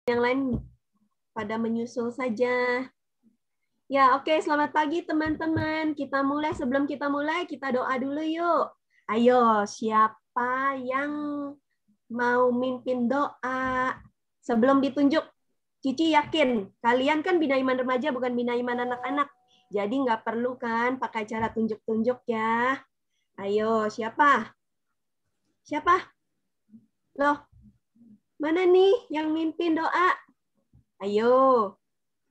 yang lain pada menyusul saja. Ya, oke. Selamat pagi teman-teman. Kita mulai. Sebelum kita mulai, kita doa dulu yuk. Ayo, siapa yang mau mimpin doa? Sebelum ditunjuk, Cici yakin kalian kan Bina Iman Remaja, bukan Bina Iman anak-anak. Jadi nggak perlu kan pakai cara tunjuk-tunjuk ya. Ayo, siapa? Siapa? Loh, mana nih yang mimpin doa? Ayo,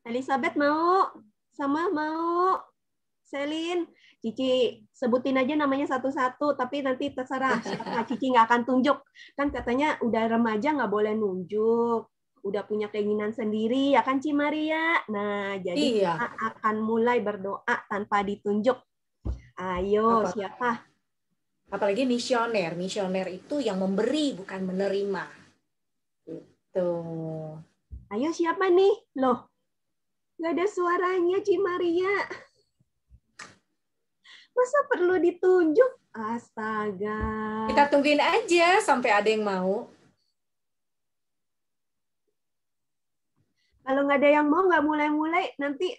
Elizabeth mau? Sama mau? Selin? Cici sebutin aja namanya satu-satu, tapi nanti terserah siapa. Cici nggak akan tunjuk. Kan katanya udah remaja nggak boleh nunjuk. Udah punya keinginan sendiri, ya kan Ci Maria? Nah, jadi Iya. kita akan mulai berdoa tanpa ditunjuk. Ayo, siapa? Apalagi misioner. Misioner itu yang memberi, bukan menerima. Gitu. Ayo, siapa nih? Loh, nggak ada suaranya Ci Maria. Masa perlu ditunjuk? Astaga. Kita tungguin aja sampai ada yang mau. Kalau nggak ada yang mau, nggak mulai-mulai, nanti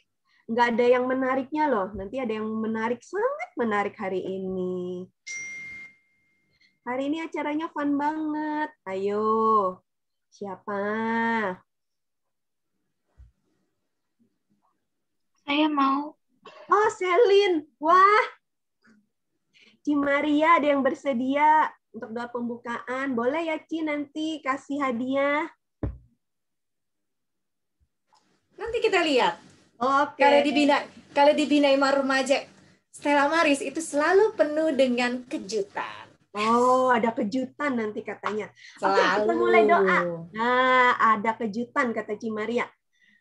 nggak ada yang menariknya loh. Nanti ada yang menarik, sangat menarik hari ini. Hari ini acaranya fun banget. Ayo, siapa? Saya mau. Oh, Selin. Wah, Ci Maria ada yang bersedia untuk doa pembukaan. Boleh ya, Ci, nanti kasih hadiah. Nanti kita lihat. Oke. Kalau di Bina Iman Remaja Stella Maris itu selalu penuh dengan kejutan. Oh, ada kejutan nanti katanya. Selalu. Oke, kita mulai doa. Nah, ada kejutan kata Ci Maria.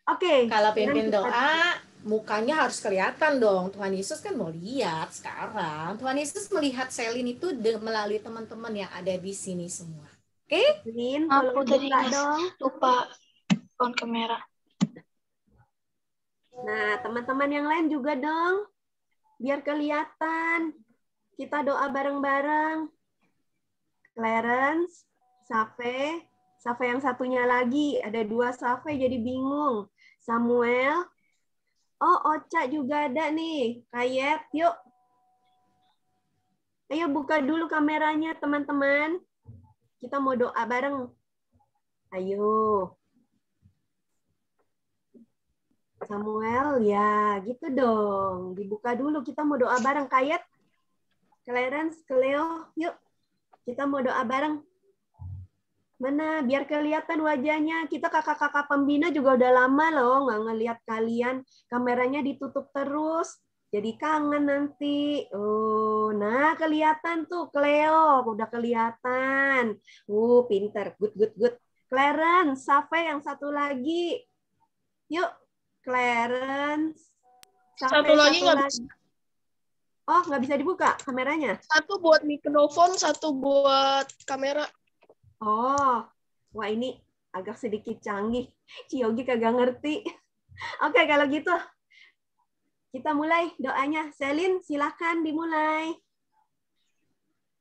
Oke. Kalau pimpin doa, mukanya harus kelihatan dong. Tuhan Yesus kan mau lihat sekarang. Tuhan Yesus melihat Selin itu melalui teman-teman yang ada di sini semua. Oke? Selin, Aku tadi dong. lupa on kamera. Nah, teman-teman yang lain juga dong. Biar kelihatan. Kita doa bareng-bareng. Clarence, Safe yang satunya lagi. Ada 2 Safe jadi bingung. Samuel. Oh, Ocha juga ada nih. Kayet, yuk. Ayo buka dulu kameranya, teman-teman. Kita mau doa bareng. Ayo. Samuel, ya gitu dong. Dibuka dulu, kita mau doa bareng. Kayet, Clarence, Cleo, yuk. Kita mau doa bareng. Mana, biar kelihatan wajahnya. Kita kakak-kakak pembina juga udah lama loh nggak ngelihat kalian. Kameranya ditutup terus. Jadi kangen nanti. Oh, nah kelihatan tuh Cleo, udah kelihatan. Pinter, good. Clarence, Safe yang satu lagi. Yuk, Clarence. Satu lagi nggak bisa. Oh, nggak bisa dibuka kameranya? Satu buat mikrofon, satu buat kamera. Oh, wah ini agak sedikit canggih. Ciyogi kagak ngerti. Oke, kalau gitu kita mulai doanya. Selin, silakan dimulai.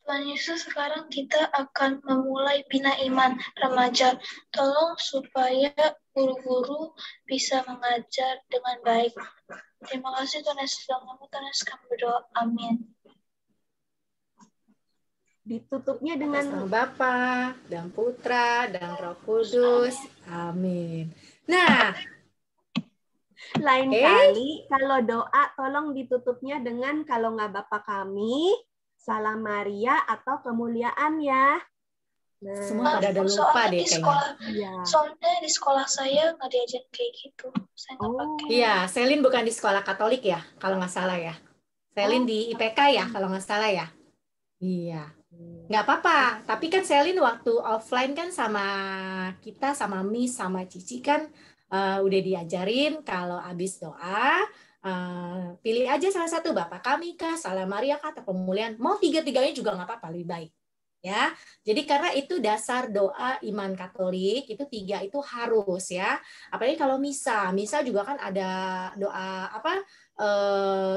Tuhan Yesus, sekarang kita akan memulai Bina Iman Remaja. Tolong supaya guru-guru bisa mengajar dengan baik. Terima kasih Tuhan Yesus, dalam nama Tuhan Yesus kami berdoa. Amin. Ditutupnya dengan nama Bapa dan Putra dan Roh Kudus. Amin. Nah, lain kali kalau doa tolong ditutupnya dengan kalau nggak Bapa kami, Salam Maria atau kemuliaan ya. Nah, semua pada ada lupa deh kayaknya. Soalnya di sekolah saya nggak diajarin kayak gitu. Saya nggak pakai. Iya, Selin bukan di sekolah Katolik ya, kalau nggak salah ya. Selin di IPK ya, kalau nggak salah ya. Iya. Nggak apa-apa, tapi kan Selin waktu offline kan sama kita, sama Miss, sama Cici kan udah diajarin kalau habis doa, pilih aja salah satu, Bapak kami kah, Salam Maria kah, atau pemulihan. Mau tiga-tiganya juga nggak apa-apa, lebih baik. Ya, jadi karena itu dasar doa iman Katolik, itu 3 itu harus ya. Apalagi kalau misa juga kan ada doa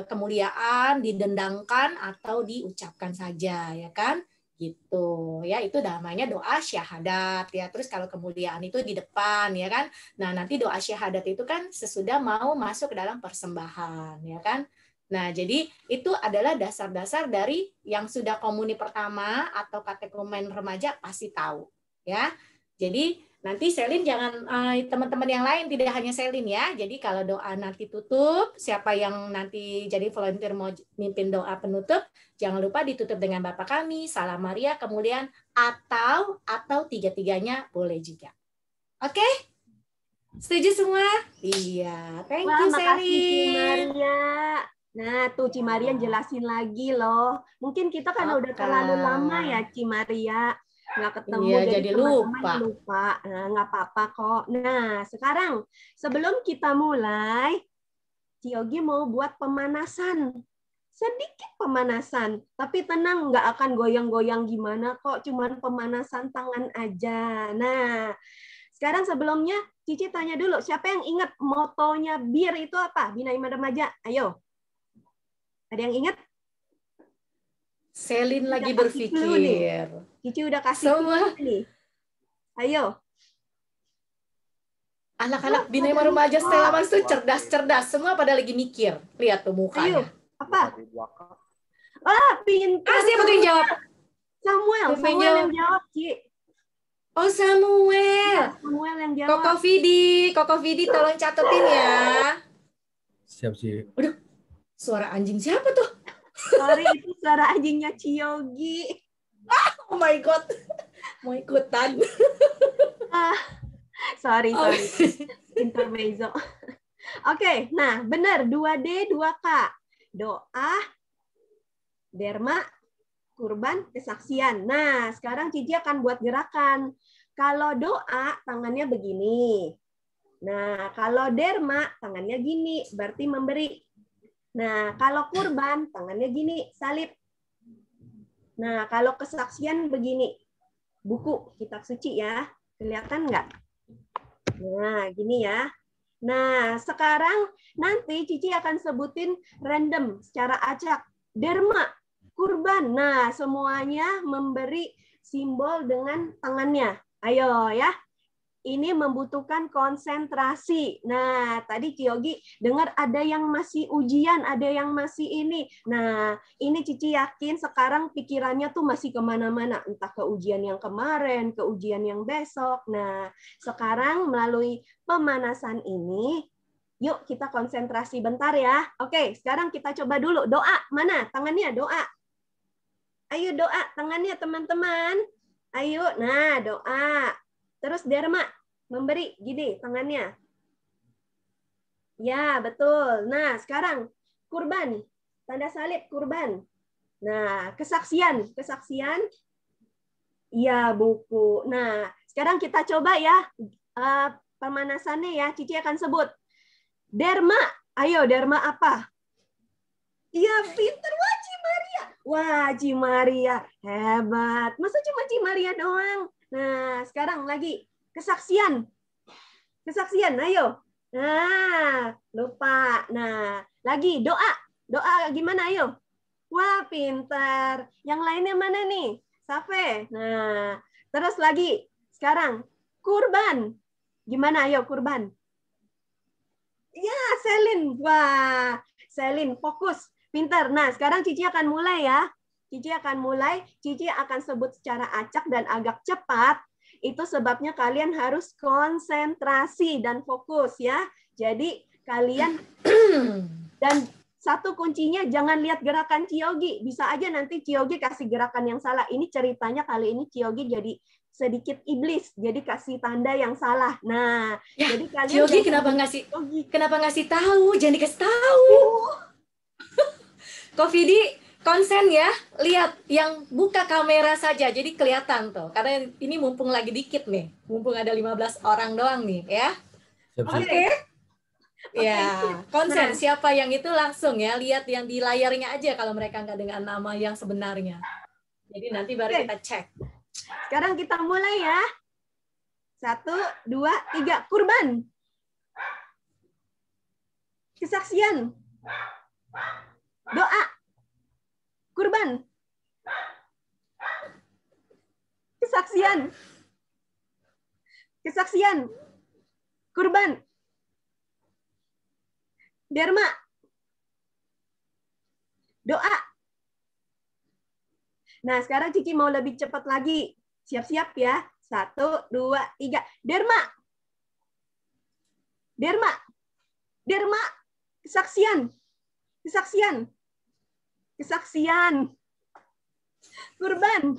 kemuliaan didendangkan atau diucapkan saja ya kan. gitu ya. Itu namanya doa syahadat ya. Terus kalau kemuliaan itu di depan ya kan. Nah nanti doa syahadat itu kan sesudah mau masuk ke dalam persembahan ya kan. Nah jadi itu adalah dasar-dasar dari yang sudah komuni pertama atau katekumen remaja pasti tahu ya. Jadi nanti Selin jangan teman-teman yang lain, tidak hanya Selin ya. Jadi kalau doa nanti tutup, siapa yang nanti jadi volunteer mau mimpin doa penutup, jangan lupa ditutup dengan Bapa Kami, Salam Maria, kemudian atau tiga-tiganya boleh juga. Oke? Setuju semua? Iya. Thank Wah, you makasih Ci Selin. Maria. Nah, tuh Ci Maria jelasin lagi loh. Mungkin kita kan udah terlalu lama ya Ci Maria nggak ketemu, Iya, jadi jadi teman-teman lupa. lupa. Nah, nggak apa-apa kok. Nah, sekarang sebelum kita mulai, Ciogi mau buat pemanasan. Sedikit pemanasan, tapi tenang, nggak akan goyang-goyang gimana kok, cuman pemanasan tangan aja. Nah, sekarang sebelumnya Cici tanya dulu, siapa yang ingat motonya BIR itu apa? Bina Iman Remaja, ayo. Ada yang ingat? Selin Cici lagi udah kasih clue nih. berpikir. Cici udah kasih Semua clue nih. Ayo. anak-anak Bina Iman Remaja Stella Maris tuh cerdas-cerdas. Semua pada lagi mikir. Lihat tuh mukanya. Ayo, apa? Ah, pintar. Siapa tuh yang jawab? Samuel yang jawab, Ci. Oh, Samuel. Samuel yang jawab. Koko Vidi tolong catetin ya. Siap sih. Aduh, suara anjing siapa tuh? Sorry, itu suara anjingnya Ciogi. Oh my God. Mau ikutan. Sorry. Intermezzo. Oke, nah benar 2D 2K. Doa, derma, kurban, kesaksian. Nah, sekarang Cici akan buat gerakan. Kalau doa, tangannya begini. Nah, kalau derma, tangannya gini, berarti memberi. Nah, kalau kurban, tangannya gini, salib. Nah, kalau kesaksian begini, buku, kitab suci ya. Kelihatan nggak? Nah, gini ya. Nah, sekarang nanti Cici akan sebutin random secara acak. Derma, kurban. Nah, semuanya memberi simbol dengan tangannya. Ayo ya. Ini membutuhkan konsentrasi. Nah, tadi Ciogi dengar ada yang masih ujian, ada yang masih ini. Nah, ini Cici yakin sekarang pikirannya tuh masih kemana-mana. Entah ke ujian yang kemarin, ke ujian yang besok. Nah, sekarang melalui pemanasan ini, yuk kita konsentrasi bentar ya. Oke, sekarang kita coba dulu. Doa, mana tangannya? Doa. Ayo doa, tangannya teman-teman. Ayo, nah doa. Terus derma, memberi, gini tangannya. Ya, betul. Nah, sekarang kurban, tanda salib kurban. Nah, kesaksian. Iya, buku. Nah, sekarang kita coba ya pemanasannya ya. Cici akan sebut. Derma. Ayo, derma apa? Iya, pinter. Wah, Ci Maria. Wah, Ci Maria. Hebat. Masa cuma Ci Maria doang? Nah, sekarang lagi. Kesaksian, ayo. Nah, lupa. Nah, lagi doa. Doa gimana, ayo? Wah, pintar. Yang lainnya mana nih? Safe. Nah, terus lagi. Sekarang, kurban. Gimana, ayo, kurban? Ya, Selin. Wah, Selin, fokus. Pintar. Nah, sekarang Cici akan mulai ya. Cici akan sebut secara acak dan agak cepat. Itu sebabnya kalian harus konsentrasi dan fokus ya. Jadi kalian dan satu kuncinya jangan lihat gerakan Ciogi. Bisa aja nanti Ciogi kasih gerakan yang salah. Ini ceritanya kali ini Ciogi jadi sedikit iblis, jadi kasih tanda yang salah. Nah, ya, jadi kalian Ciogi kenapa ngasih tahu? Jangan dikasih tahu. Kofidi konsen ya, lihat yang buka kamera saja, jadi kelihatan tuh. Karena ini mumpung lagi dikit nih, mumpung ada 15 orang doang nih, ya. Oke. Ya, konsen. Nah, siapa yang itu langsung ya, lihat yang di layarnya aja kalau mereka nggak dengan nama yang sebenarnya. Jadi nanti baru kita cek. Sekarang kita mulai ya. 1, 2, 3, kurban. Kesaksian. Doa. Kurban. Kesaksian. Kesaksian. Kurban. Derma. Doa. Nah, sekarang Cici mau lebih cepat lagi. Siap-siap ya. 1, 2, 3. Derma. Derma. Derma. Kesaksian. Kesaksian. Kesaksian. Kurban.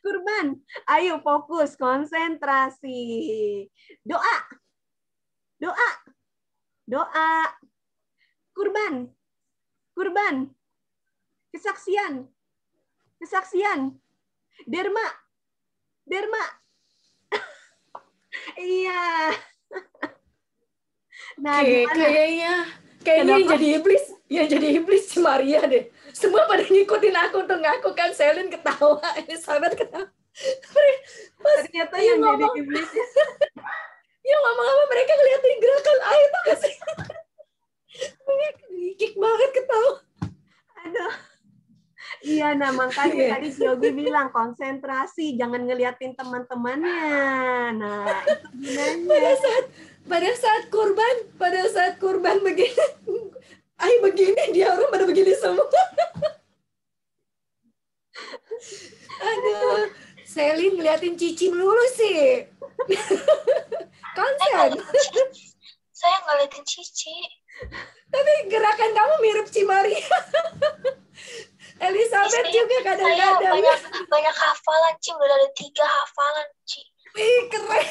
Kurban. Ayo fokus, konsentrasi. Doa. Doa. Doa. Kurban. Kurban. Kesaksian. Kesaksian. Derma. Derma. Iya. Nah, Oke, gimana? kayaknya yang jadi iblis, si Maria deh. Semua pada ngikutin aku untuk ngaku kan. Selin ketawa, Elizabeth ketawa. Pas Ternyata dia yang jadi ngomong, iblis ya. dia ngomong-ngomong mereka ngeliatin gerakan air tuh gak sih? Gigik banget ketawa. Aduh. Iya, nah makanya tadi Yogi bilang konsentrasi, jangan ngeliatin teman-temannya. Nah, itu gunanya. Pada saat kurban begini, begini, dia orang pada begini semua. Aduh, Selin ngeliatin Cici melulu sih. Konsen. Saya ngeliatin Cici. Tapi gerakan kamu mirip Cimaria. Elizabeth juga kadang-kadang. Saya banyak hafalan, Ci. Udah ada 3 hafalan, Ci. Wih, keren.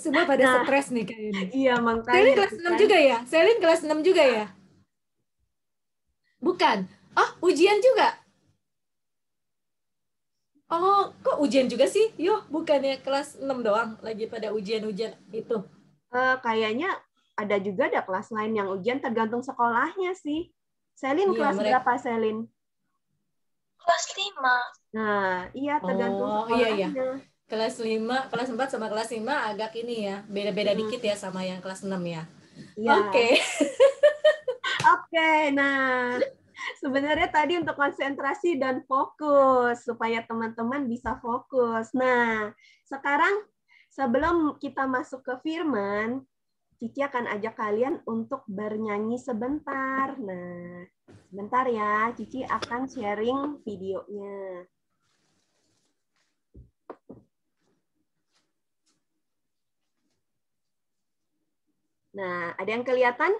Semua pada stres nih kayaknya. Iya, makanya. Selin kelas 6 juga ya? Selin kelas 6 juga ya? Bukan. Oh, ujian juga? Oh, kok ujian juga sih? Yo, bukannya kelas 6 doang lagi pada ujian-ujian itu. Kayaknya ada juga ada kelas lain yang ujian, tergantung sekolahnya sih. Selin kelas berapa, Selin? Kelas 5. Nah, iya tergantung sekolahnya. Iya. Kelas 5, kelas 4 sama kelas 5 agak ini ya, beda-beda dikit ya sama yang kelas 6 ya. Iya. Oke. Oke, nah sebenarnya tadi untuk konsentrasi dan fokus supaya teman-teman bisa fokus. Nah, sekarang sebelum kita masuk ke firman, Cici akan ajak kalian untuk bernyanyi sebentar. Nah, sebentar ya, Cici akan sharing videonya. Nah, ada yang kelihatan?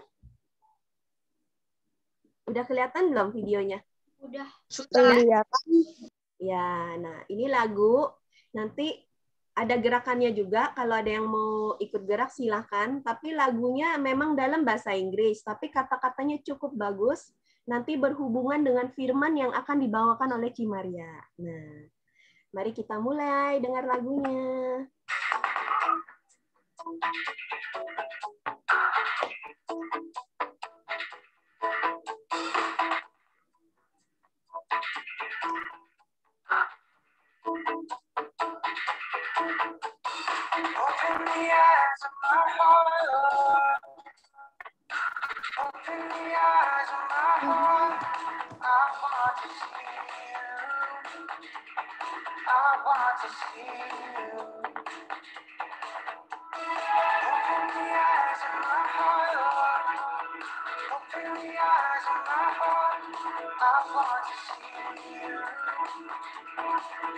Udah kelihatan belum videonya? Udah. Sudah kelihatan. Ya, nah ini lagu. Nanti ada gerakannya juga. Kalau ada yang mau ikut gerak silahkan. Tapi lagunya memang dalam bahasa Inggris. Tapi kata-katanya cukup bagus. Nanti berhubungan dengan firman yang akan dibawakan oleh Cimaria. Nah, mari kita mulai dengar lagunya. Open the eyes of my heart, Lord. Open the eyes of my heart. I want to see you. I want to see you. Open the eyes of my heart, Lord. Open the eyes of my heart. I want to see you.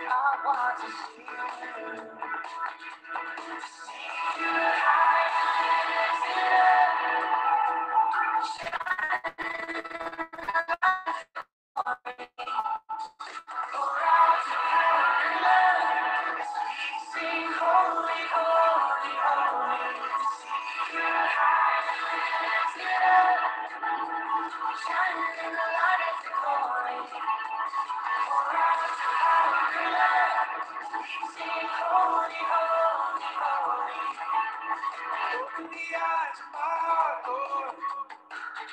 I want to see you. Open the eyes of my heart, Lord.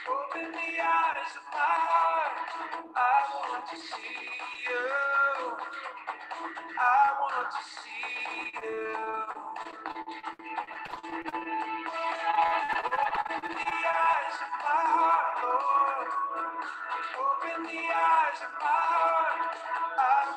Open the eyes of my heart. I want to see you. I want to see you. Open the eyes of my heart, Lord. Open the eyes of my heart. I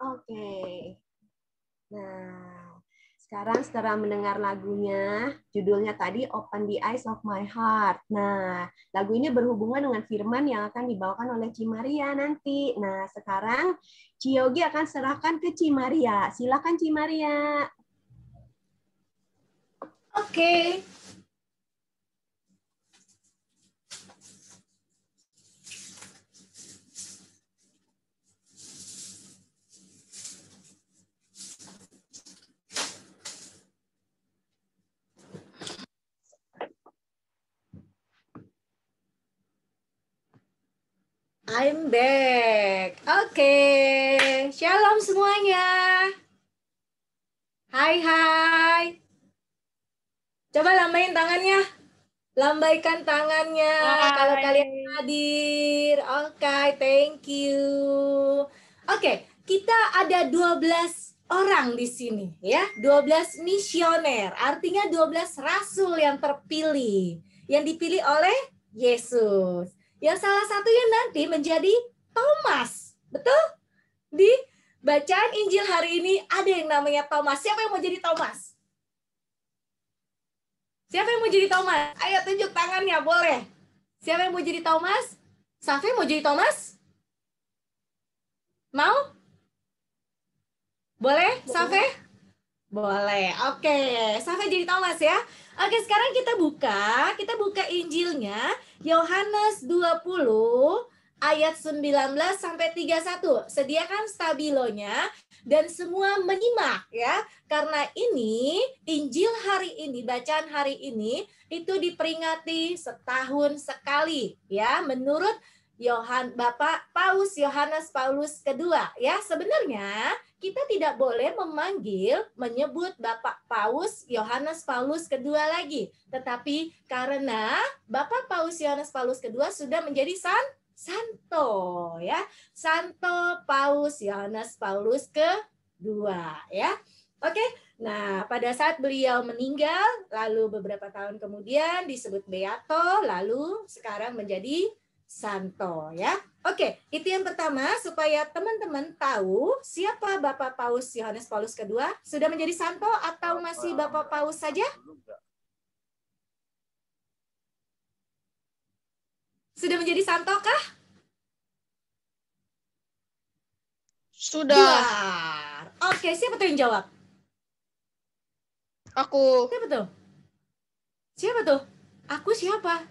Oke. Nah, sekarang setelah mendengar lagunya, judulnya tadi Open the Eyes of My Heart. Nah, lagu ini berhubungan dengan firman yang akan dibawakan oleh Cimaria nanti. Nah, sekarang Ciyogi akan serahkan ke Cimaria. Silakan Cimaria. Oke. I'm back. Oke. Shalom semuanya. Hai. Coba lambain tangannya. Lambaikan tangannya kalau kalian hadir. Oke, thank you. Oke, kita ada 12 orang di sini ya. 12 misioner. Artinya 12 rasul yang terpilih. Yang dipilih oleh Yesus. Yang salah satunya nanti menjadi Thomas. Betul? Di bacaan Injil hari ini ada yang namanya Thomas. Siapa yang mau jadi Thomas? Siapa yang mau jadi Thomas? Ayo tunjuk tangannya, boleh. Siapa yang mau jadi Thomas? Safi mau jadi Thomas? Mau? Boleh, Safi? Boleh. Oke, Safi jadi Thomas ya. Oke, sekarang kita buka Injilnya Yohanes 20 ayat 19 sampai 31. Sediakan stabilonya dan semua menyimak ya. Karena ini Injil hari ini, bacaan hari ini itu diperingati setahun sekali ya menurut Bapak Paus Yohanes Paulus kedua ya. Sebenarnya kita tidak boleh menyebut Bapak Paus Yohanes Paulus kedua lagi. Tetapi karena Bapak Paus Yohanes Paulus kedua sudah menjadi Santo ya. Santo Paus Yohanes Paulus kedua ya. Oke. Nah, pada saat beliau meninggal, lalu beberapa tahun kemudian disebut Beato, lalu sekarang menjadi Santo ya. Oke, itu yang pertama supaya teman-teman tahu siapa Bapak Paus Yohanes Paulus kedua. Sudah menjadi Santo atau masih Bapak Paus saja? Sudah menjadi Santo kah? Sudah. Oke, siapa tuh yang jawab? Aku. Siapa tuh? Siapa tuh? Aku siapa?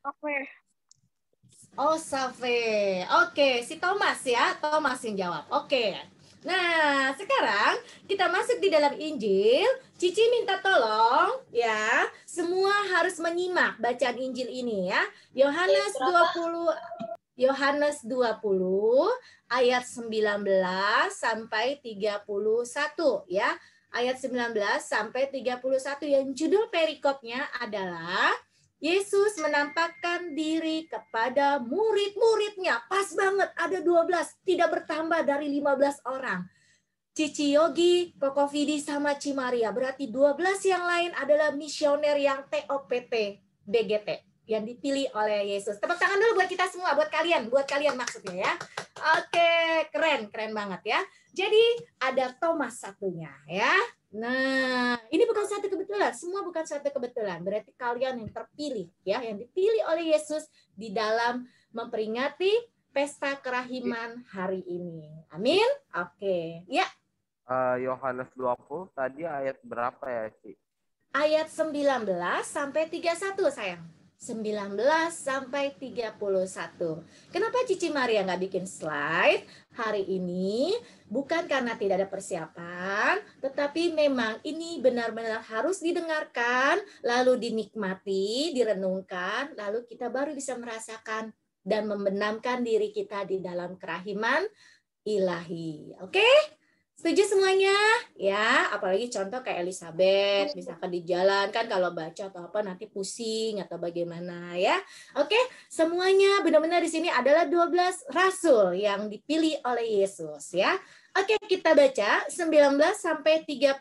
Oke. Oh, Safe. Oke, si Thomas ya. Thomas yang jawab. Oke. Nah, sekarang kita masuk di dalam Injil. Cici minta tolong ya. Semua harus menyimak bacaan Injil ini ya. Yohanes 20 ayat 19 sampai 31 ya. ayat 19 sampai 31 yang judul perikopnya adalah Yesus menampakkan diri kepada murid-muridnya. Pas banget, ada 12, tidak bertambah dari 15 orang. Cici Yogi, Koko Vidi, sama Cimaria. Berarti 12 yang lain adalah misioner yang TOPT, BGT, yang dipilih oleh Yesus. Tepuk tangan dulu buat kita semua, buat kalian maksudnya ya. Oke, keren banget ya. Jadi ada Thomas satunya ya. Nah, ini bukan satu kebetulan, semua bukan satu kebetulan. Berarti kalian yang terpilih ya, yang dipilih oleh Yesus di dalam memperingati pesta kerahiman hari ini. Amin. Oke, ya. Yohanes 20 tadi ayat berapa ya, Ci? Ayat 19 sampai 31 sayang. 19 sampai 31. Kenapa Cici Maria nggak bikin slide hari ini? Bukan karena tidak ada persiapan, tetapi memang ini benar-benar harus didengarkan, lalu dinikmati, direnungkan, lalu kita baru bisa merasakan dan membenamkan diri kita di dalam kerahiman ilahi. Oke? Setuju semuanya? Ya, apalagi contoh kayak Elizabeth, misalkan di jalan kan kalau baca atau apa nanti pusing atau bagaimana ya. Oke, semuanya benar-benar di sini adalah 12 rasul yang dipilih oleh Yesus ya. Oke, kita baca 19 sampai 31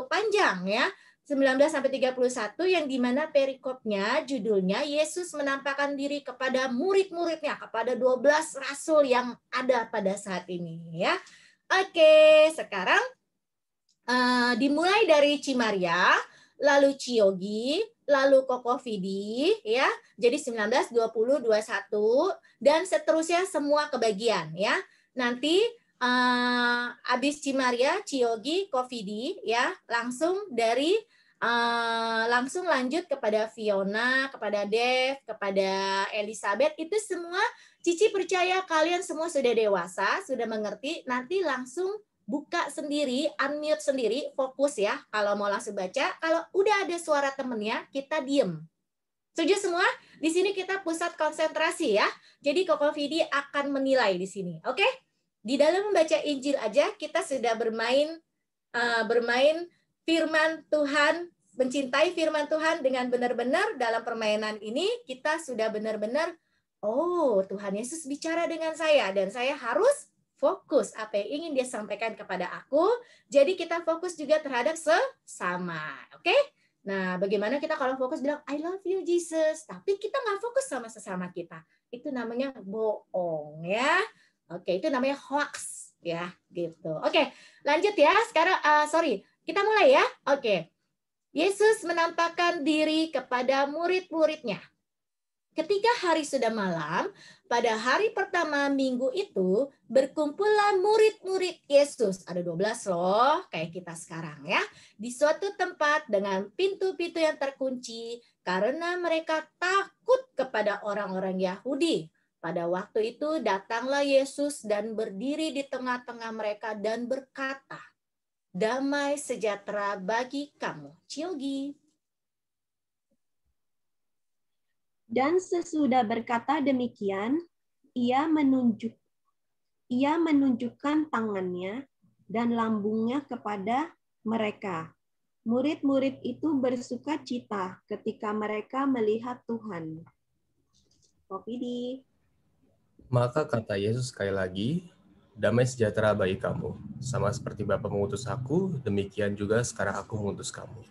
panjang ya. 19 sampai 31 yang dimana perikopnya judulnya Yesus menampakkan diri kepada murid-muridnya, kepada 12 rasul yang ada pada saat ini ya. Oke, sekarang dimulai dari Cimaria, lalu Ciyogi, lalu Koko Vidi, ya. Jadi 19, 20, 21, dan seterusnya semua kebagian, ya. Nanti habis Cimaria, Ciyogi, Kofidi, ya, langsung dari langsung lanjut kepada Fiona, kepada Dev, kepada Elizabeth, itu semua Cici percaya kalian semua sudah dewasa, sudah mengerti, nanti langsung buka sendiri, unmute sendiri, fokus ya, kalau mau langsung baca, kalau udah ada suara temennya, kita diem. Setuju semua? Di sini kita pusat konsentrasi ya, jadi Koko Vidi akan menilai di sini, oke? Di dalam membaca Injil aja, kita sudah bermain firman Tuhan, mencintai firman Tuhan dengan benar-benar dalam permainan ini, kita sudah benar-benar oh, Tuhan Yesus bicara dengan saya dan saya harus fokus apa yang ingin dia sampaikan kepada aku. Jadi kita fokus juga terhadap sesama. Oke? Nah, bagaimana kita kalau fokus bilang, I love you Jesus. Tapi kita nggak fokus sama sesama kita. Itu namanya bohong ya. Oke, itu namanya hoax ya. Gitu. Oke, lanjut ya. Sekarang, kita mulai ya. Oke. Yesus menampakkan diri kepada murid-muridnya. Ketika hari sudah malam, pada hari pertama minggu itu, berkumpullah murid-murid Yesus. Ada 12 loh, kayak kita sekarang ya. Di suatu tempat dengan pintu-pintu yang terkunci, karena mereka takut kepada orang-orang Yahudi. Pada waktu itu datanglah Yesus dan berdiri di tengah-tengah mereka dan berkata, damai sejahtera bagi kamu. Ciyogi. Dan sesudah berkata demikian, ia menunjukkan tangannya dan lambungnya kepada mereka. Murid-murid itu bersuka cita ketika mereka melihat Tuhan. Kopidi. Maka kata Yesus sekali lagi, damai sejahtera bagi kamu. Sama seperti Bapa mengutus aku, demikian juga sekarang aku mengutus kamu.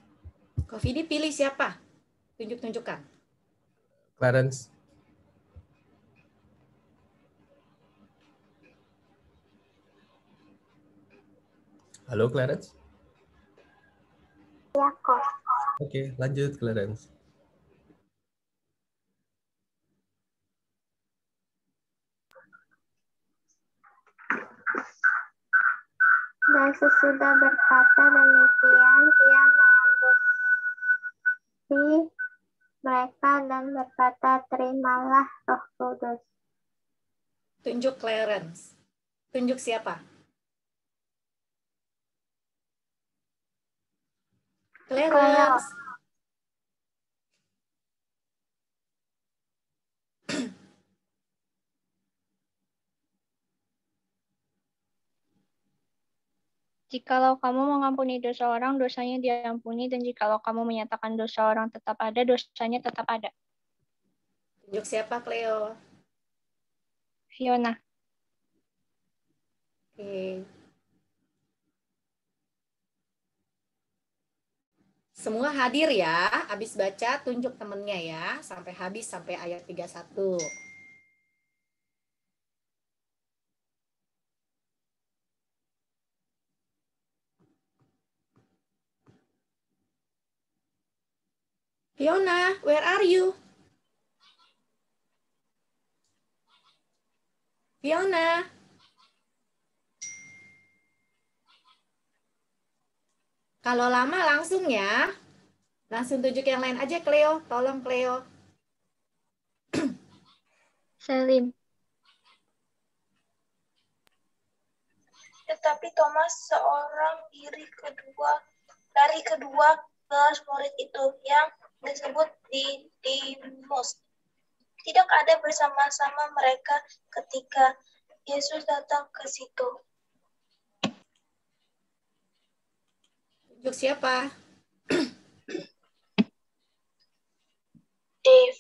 Kopidi pilih siapa? Tunjuk-tunjukkan. Clarence. Halo Clarence. Ya kok. Oke, lanjut Clarence. Dan sesudah berkata demikian, ia mengambusi mereka dan berkata, terimalah Roh Kudus. Tunjuk Clarence. Tunjuk siapa? Clarence. Jikalau kamu mengampuni dosa orang, dosanya diampuni, dan jikalau kamu menyatakan dosa orang tetap ada, dosanya tetap ada. Tunjuk siapa, Cleo? Fiona. Oke. Semua hadir ya. Habis baca, tunjuk temennya ya. Sampai habis, sampai ayat 31. Fiona, where are you? Fiona. Kalau lama langsung ya. Langsung tunjuk yang lain aja, Cleo. Tolong, Cleo. Selin. Tetapi Thomas seorang dari kedua belas murid itu yang disebut Didimus tidak ada bersama-sama mereka ketika Yesus datang ke situ. Tunjuk siapa? Dave.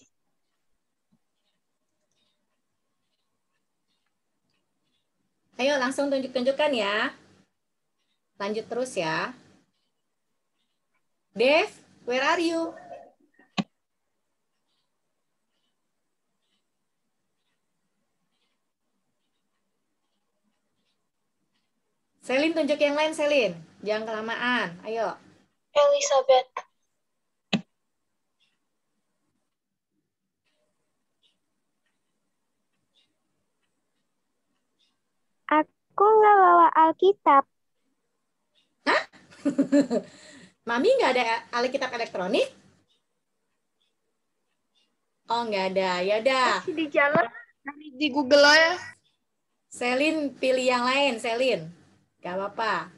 Ayo langsung tunjuk-tunjukkan ya. Lanjut terus ya. Dave, where are you? Selin, tunjuk yang lain, Selin. Jangan kelamaan. Ayo. Elizabeth. Aku nggak bawa Alkitab. Hah? Mami nggak ada Alkitab elektronik? Oh, nggak ada. Ya udah. Masih di jalan, di Google aja. Selin pilih yang lain, Selin. Gak apa-apa.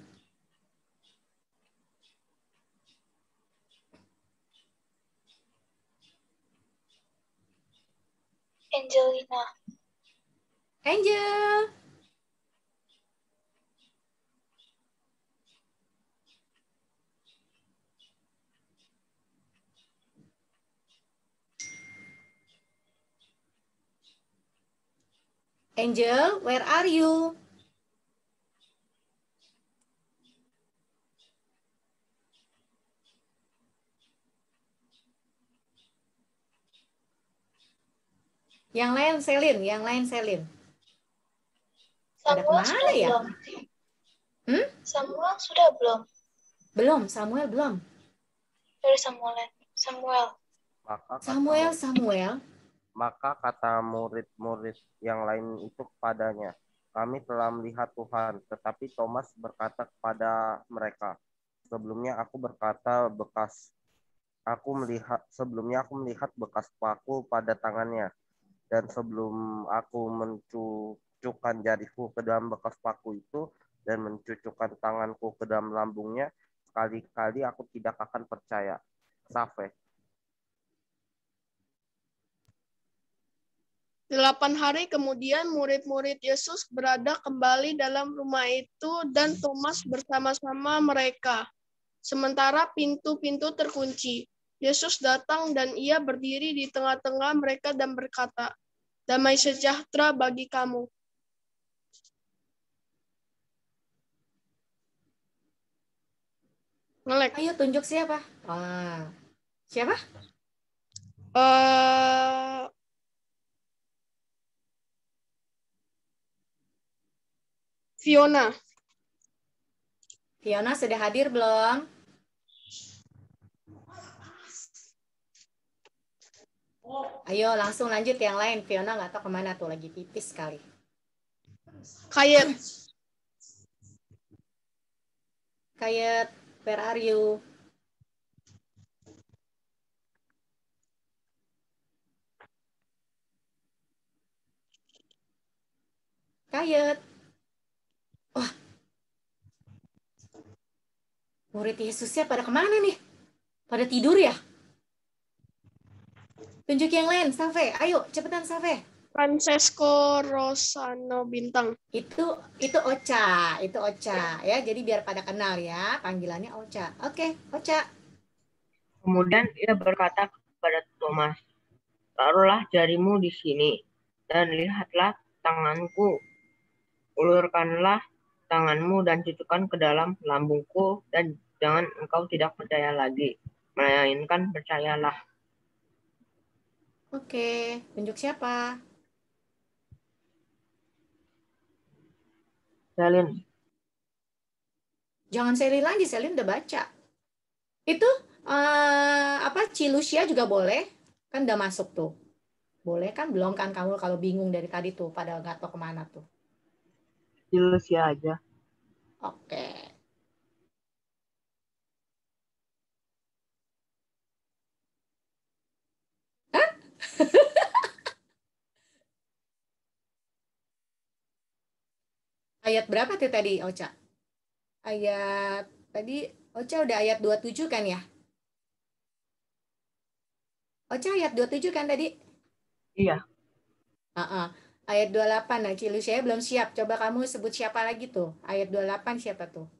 Angelina. Angel. Angel, where are you? Yang lain Selin, yang lain Selin. Pada Samuel kemana sudah ya? belum? Samuel sudah belum? Belum, Samuel belum. Dari Samuel. Maka kata murid-murid yang lain itu kepadanya, kami telah melihat Tuhan. Tetapi Thomas berkata kepada mereka, sebelumnya aku melihat bekas paku pada tangannya, dan sebelum aku mencucukkan jariku ke dalam bekas paku itu dan mencucukkan tanganku ke dalam lambungnya, sekali-kali aku tidak akan percaya. Safe. 8 hari kemudian murid-murid Yesus berada kembali dalam rumah itu dan Thomas bersama-sama mereka. Sementara pintu-pintu terkunci, Yesus datang dan ia berdiri di tengah-tengah mereka dan berkata, "Damai sejahtera bagi kamu." Ngelek. Ayo tunjuk siapa? Siapa? Fiona. Fiona sudah hadir belum? Ayo langsung lanjut yang lain. Fiona nggak tahu kemana tuh, lagi pipis sekali. Kayet, where are you? Kayet. Wah. Murid Yesusnya pada kemana nih? Pada tidur ya? Tunjuk yang lain, Safe. Ayo, cepetan Safe. Francesco Rosano Bintang. Itu Ocha ya. Jadi biar pada kenal ya, panggilannya Ocha. Oke, Ocha. Kemudian ia berkata kepada Thomas, taruhlah jarimu di sini, dan lihatlah tanganku. Ulurkanlah tanganmu dan cucukkan ke dalam lambungku, dan jangan engkau tidak percaya lagi, melainkan percayalah. Oke, tunjuk siapa? Selin. Jangan Selin lagi, Selin udah baca. Itu Cilusia juga boleh, kan udah masuk tuh. Boleh kan? Belum kan kamu kalau bingung dari tadi tuh, pada nggak tahu kemana tuh. Cilusia aja. Oke. Hah? Ayat berapa tuh tadi, Ocha? Ayat tadi Ocha udah ayat 27 kan ya? Ocha ayat 27 kan tadi? Iya. Ayat 28. Nah, Cilusia belum siap. Coba kamu sebut siapa lagi tuh? Ayat 28 siapa tuh?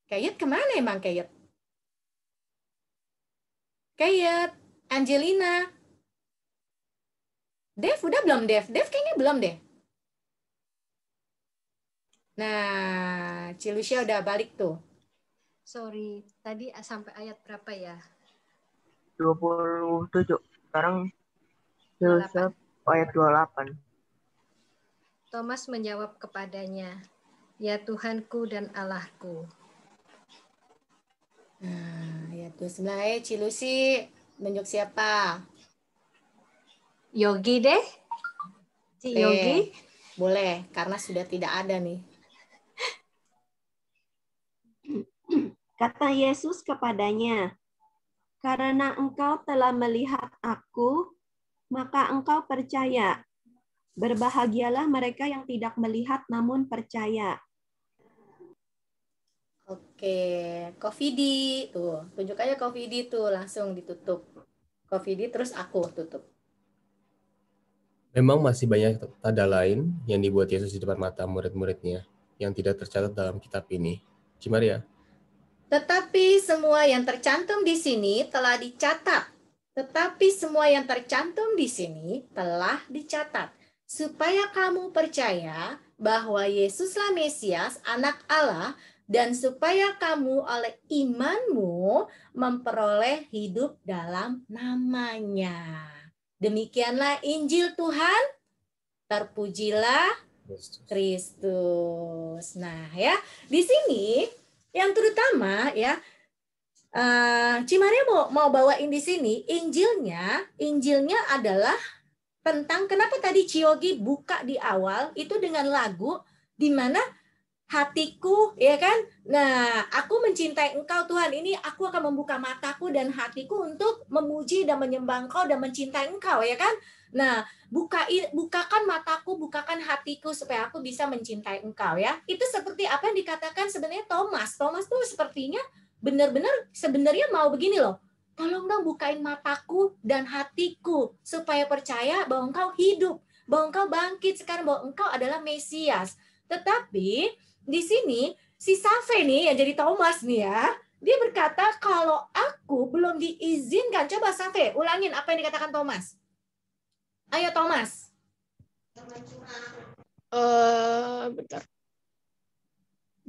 Kayet kemana emang Kayet? Kayet, Angelina. Dev udah belum Dev? Dev kayaknya belum deh. Nah, Cilusia udah balik tuh. Sorry, tadi sampai ayat berapa ya? 27. Sekarang Cilusia ayat 28. Thomas menjawab kepadanya, "Ya Tuhanku dan Allahku." Nah, ayat 29. Cilusi, menunjuk siapa? Yogi deh. Yogi. Boleh, karena sudah tidak ada nih. Kata Yesus kepadanya, "Karena engkau telah melihat aku, maka engkau percaya. Berbahagialah mereka yang tidak melihat namun percaya." Oke, Kofidi tuh, tunjuk aja Kofidi tuh, langsung ditutup. Kofidi terus aku tutup. Memang masih banyak tanda lain yang dibuat Yesus di depan mata murid-muridnya yang tidak tercatat dalam kitab ini. Cimaria. Tetapi semua yang tercantum di sini telah dicatat. Supaya kamu percaya bahwa Yesuslah Mesias, Anak Allah, dan supaya kamu oleh imanmu memperoleh hidup dalam namanya. Demikianlah Injil Tuhan. Terpujilah Kristus. Nah, ya, di sini yang terutama ya, Cimaria mau bawain di sini Injilnya adalah tentang kenapa tadi Ciyogi buka di awal itu dengan lagu di mana hatiku, ya kan? Nah, aku mencintai Engkau Tuhan. Ini aku akan membuka mataku dan hatiku untuk memuji dan menyembah Engkau dan mencintai Engkau, ya kan? Nah, bukakan mataku, bukakan hatiku supaya aku bisa mencintai Engkau, ya. Itu seperti apa yang dikatakan sebenarnya Thomas. Thomas tuh sepertinya benar-benar sebenarnya mau begini loh. Tolong dong bukain mataku dan hatiku supaya percaya bahwa Engkau hidup, bahwa Engkau bangkit sekarang, bahwa Engkau adalah Mesias. Tetapi di sini si Safe nih yang jadi Thomas nih ya, dia berkata kalau aku belum diizinkan. Coba Safe ulangin apa yang dikatakan Thomas. Ayo Thomas. Bentar.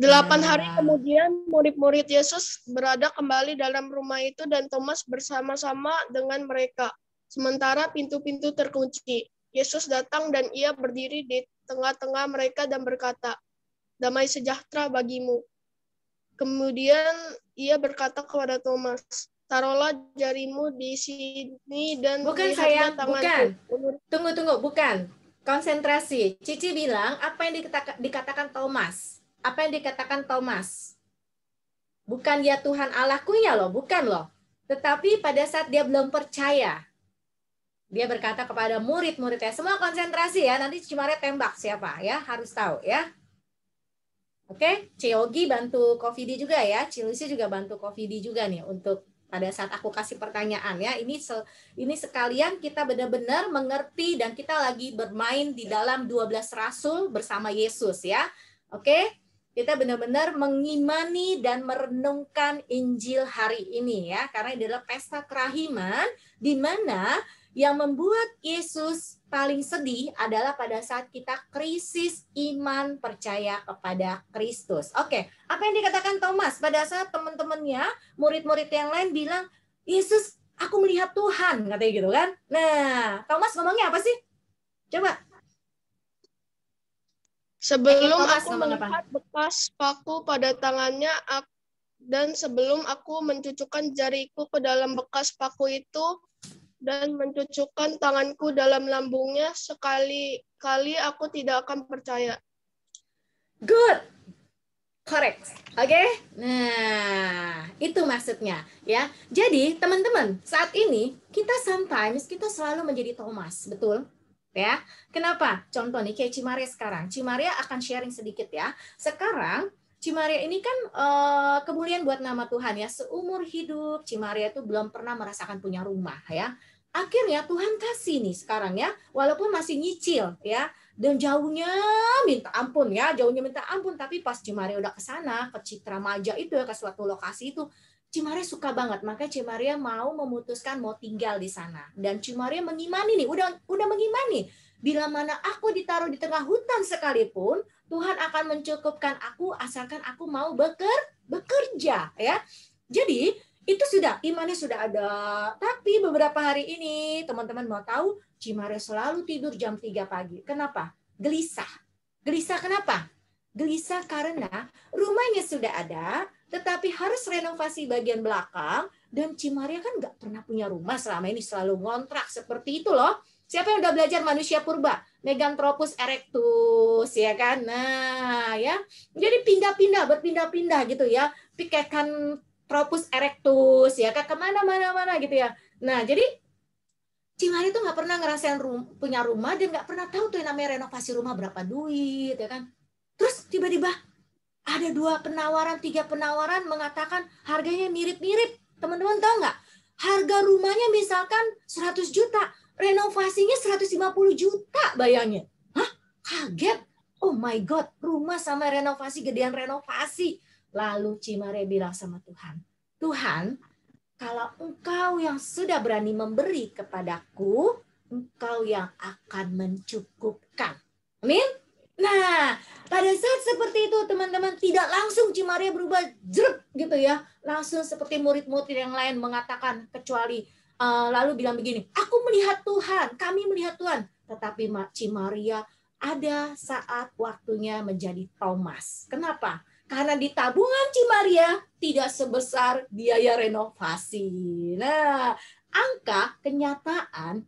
8 hari kemudian murid-murid Yesus berada kembali dalam rumah itu dan Thomas bersama-sama dengan mereka. Sementara pintu-pintu terkunci. Yesus datang dan ia berdiri di tengah-tengah mereka dan berkata, "Damai sejahtera bagimu." Kemudian ia berkata kepada Thomas, "Taruhlah jarimu di sini dan lihatlah tanganku." Tunggu, bukan. Konsentrasi. Cici bilang apa yang dikatakan Thomas. Apa yang dikatakan Thomas? Bukan ya Tuhan Allahku ya loh, bukan loh. Tetapi pada saat dia belum percaya, dia berkata kepada murid-muridnya, semua konsentrasi ya, nanti Cimaria tembak siapa ya, harus tahu ya. Oke, Ciyogi bantu Kofidi juga ya, Cilusi juga bantu Kofidi juga nih untuk pada saat aku kasih pertanyaan ya. Ini sekalian kita benar-benar mengerti dan kita lagi bermain di dalam 12 rasul bersama Yesus ya. Oke? Kita benar-benar mengimani dan merenungkan Injil hari ini ya, karena ini adalah pesta kerahiman di mana yang membuat Yesus paling sedih adalah pada saat kita krisis iman percaya kepada Kristus. Oke, apa yang dikatakan Thomas pada saat teman-temannya, murid-murid yang lain bilang, Yesus, aku melihat Tuhan, katanya gitu kan. Nah, Thomas ngomongnya apa sih? Coba. Sebelum Thomas aku ngomong apa? melihat bekas paku pada tangannya, dan sebelum aku mencucukkan jariku ke dalam bekas paku itu, dan mencucukkan tanganku dalam lambungnya, sekali-kali aku tidak akan percaya. Good. Correct. Oke? Nah, itu maksudnya ya. Jadi, teman-teman, saat ini kita selalu menjadi Thomas, betul? Ya. Kenapa? Contoh nih kayak Cimaria sekarang. Cimaria akan sharing sedikit ya. Sekarang Cimaria ini kan kemuliaan buat nama Tuhan ya. Seumur hidup Cimaria itu belum pernah merasakan punya rumah ya. Akhirnya Tuhan kasih nih sekarang ya, walaupun masih nyicil ya, dan jauhnya minta ampun ya, tapi pas Cimaria udah ke sana, ke Citra Maja itu ya, ke suatu lokasi itu, Cimaria suka banget, makanya Cimaria mau memutuskan mau tinggal di sana. Dan Cimaria mengimani nih, udah mengimani, bila mana aku ditaruh di tengah hutan sekalipun, Tuhan akan mencukupkan aku asalkan aku mau bekerja ya. Jadi itu sudah, imannya sudah ada. Tapi beberapa hari ini, teman-teman mau tahu, Cimaria selalu tidur jam 3 pagi. Kenapa? Gelisah. Gelisah kenapa? Gelisah karena rumahnya sudah ada, tetapi harus renovasi bagian belakang, dan Cimaria kan nggak pernah punya rumah selama ini, selalu ngontrak seperti itu loh. Siapa yang udah belajar manusia purba? Meganthropus erectus, ya kan? Nah, ya. Jadi berpindah-pindah gitu ya. Pikirkan Tropus erectus ya, ke kemana-mana gitu ya. Nah, jadi Cimaria tuh nggak pernah ngerasain punya rumah dan nggak pernah tahu tuh yang namanya renovasi rumah berapa duit ya kan. Terus tiba-tiba ada 3 penawaran mengatakan harganya mirip-mirip. Teman-teman tahu nggak? Harga rumahnya misalkan 100 juta, renovasinya 150 juta, bayangin. Hah? Kaget. Oh my God, rumah sama renovasi, gedean renovasi. Lalu Cimaria bilang sama Tuhan, Tuhan, kalau Engkau yang sudah berani memberi kepadaku, Engkau yang akan mencukupkan. Amin? Nah, pada saat seperti itu, teman-teman, tidak langsung Cimaria berubah jeruk gitu ya. Langsung seperti murid-murid yang lain mengatakan, kecuali lalu bilang begini, aku melihat Tuhan, kami melihat Tuhan. Tetapi Cimaria ada saat waktunya menjadi Thomas. Kenapa? Karena di tabungan Cimaria tidak sebesar biaya renovasi. Nah, angka kenyataan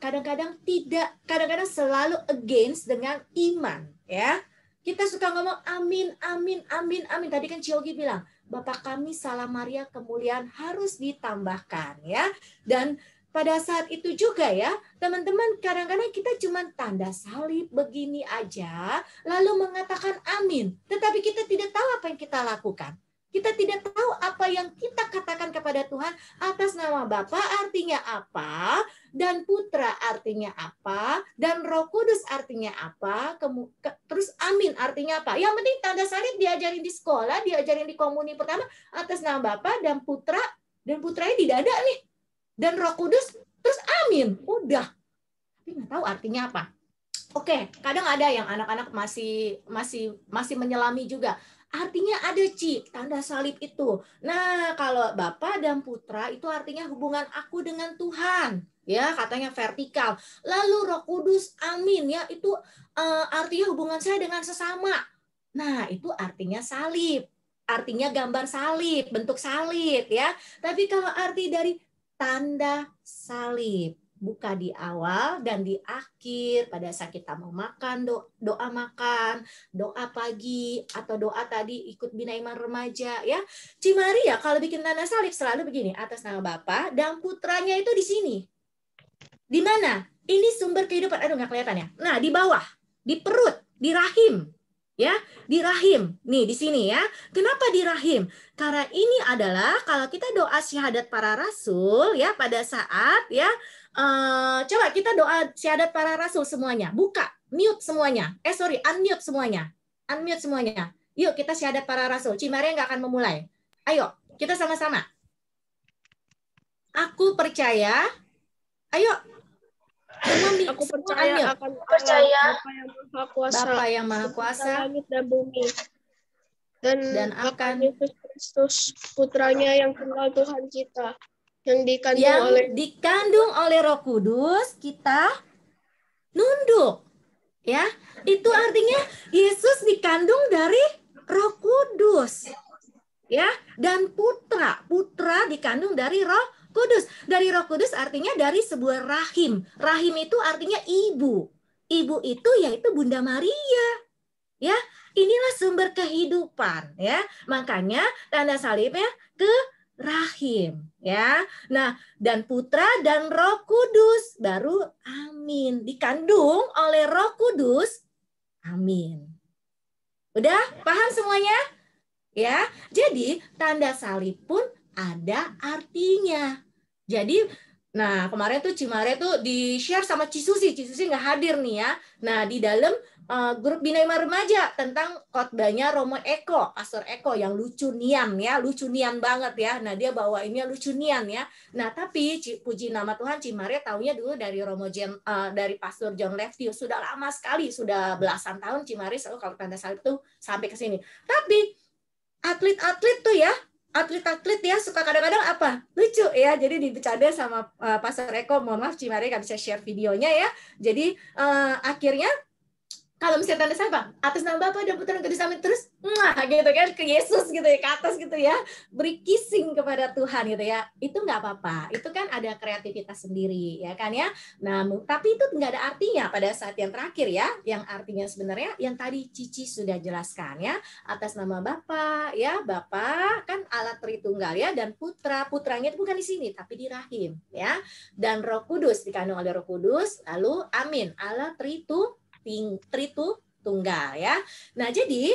kadang-kadang selalu against dengan iman, ya. Kita suka ngomong amin, amin, amin, amin. Tadi kan Ciogi bilang, Bapa kami Salam Maria kemuliaan harus ditambahkan, ya. Dan pada saat itu juga ya, teman-teman, kadang-kadang kita cuma tanda salib begini aja, lalu mengatakan amin. Tetapi kita tidak tahu apa yang kita lakukan. Kita tidak tahu apa yang kita katakan kepada Tuhan atas nama Bapa artinya apa, dan Putra artinya apa, dan Roh Kudus artinya apa, terus amin artinya apa. Yang penting tanda salib diajarin di sekolah, diajarin di komuni pertama atas nama Bapa dan Putra, dan Putranya tidak ada nih. Dan Roh Kudus, terus amin. Udah. Tapi nggak tahu artinya apa. Oke, kadang ada yang anak-anak masih menyelami juga. Artinya ada tanda salib itu. Nah, kalau Bapa dan Putra itu artinya hubungan aku dengan Tuhan. Ya, katanya vertikal. Lalu Roh Kudus, amin ya, itu artinya hubungan saya dengan sesama. Nah, itu artinya salib. Artinya gambar salib, bentuk salib ya. Tapi kalau arti dari tanda salib, buka di awal dan di akhir pada saat kita mau makan, doa makan, doa pagi, atau doa tadi ikut Bina Iman Remaja ya. Cimaria kalau bikin tanda salib selalu begini, atas nama Bapa dan Putranya itu di sini. Di mana? Ini sumber kehidupan. Aduh nggak kelihatan ya. Nah, di bawah, di perut, di rahim. Ya, di rahim. Nih di sini ya. Kenapa di rahim? Karena ini adalah kalau kita doa syahadat para rasul ya pada saat ya coba kita doa syahadat para rasul semuanya. Buka, mute semuanya. Unmute semuanya. Unmute semuanya. Yuk kita syahadat para rasul. Cimaria nggak akan memulai. Ayo, kita sama-sama. Aku percaya. Ayo. Aku percaya akan Allah, Bapa yang Maha Kuasa, Bapa yang Maha Kuasa, langit dan bumi, dan akan Yesus Kristus, putranya yang tunggal Tuhan kita, yang dikandung oleh Roh Kudus, kita nunduk. Ya, itu artinya Yesus dikandung dari Roh Kudus. Ya, dan putra dikandung dari Roh Kudus. Dari Roh Kudus artinya dari sebuah rahim. Rahim itu artinya ibu. Ibu itu yaitu Bunda Maria. Ya, inilah sumber kehidupan ya. Makanya tanda salibnya ke rahim ya. Nah, dan putra dan Roh Kudus baru amin. Dikandung oleh Roh Kudus. Amin. Udah paham semuanya? Ya, jadi tanda salib pun ada artinya. Jadi, nah kemarin tuh Cimare tuh di-share sama Cisusi nggak hadir nih ya. Nah di dalam grup Bina Iman Remaja tentang khotbahnya Romo Eko, Pastor Eko yang lucu nian banget ya. Nah dia bawainnya lucu nian ya. Nah tapi puji nama Tuhan Cimare taunya dulu dari dari Pastor John Lefty, sudah lama sekali, sudah belasan tahun Cimare selalu kalau tanda salib tuh sampai ke sini. Tapi atlet-atlet tuh ya, atlet-atlet ya suka kadang-kadang apa? Lucu ya. Jadi dibicarain sama Pastor Eko, mohon maaf Cimare nggak bisa share videonya ya. Jadi akhirnya kalau misalnya tanda salib atas nama Bapa dan Putra dan Kudus amin terus gitu kan ke Yesus gitu ya, ke atas gitu ya, beri kissing kepada Tuhan gitu ya, itu nggak apa-apa, itu kan ada kreativitas sendiri ya kan ya. Nah tapi itu nggak ada artinya pada saat yang terakhir ya, yang artinya sebenarnya yang tadi Cici sudah jelaskan ya, atas nama Bapa ya, Bapa kan Allah Tritunggal ya, dan putranya itu bukan di sini tapi di rahim ya, dan Roh Kudus dikandung oleh Roh Kudus, lalu amin, Allah Tritunggal ya. Nah jadi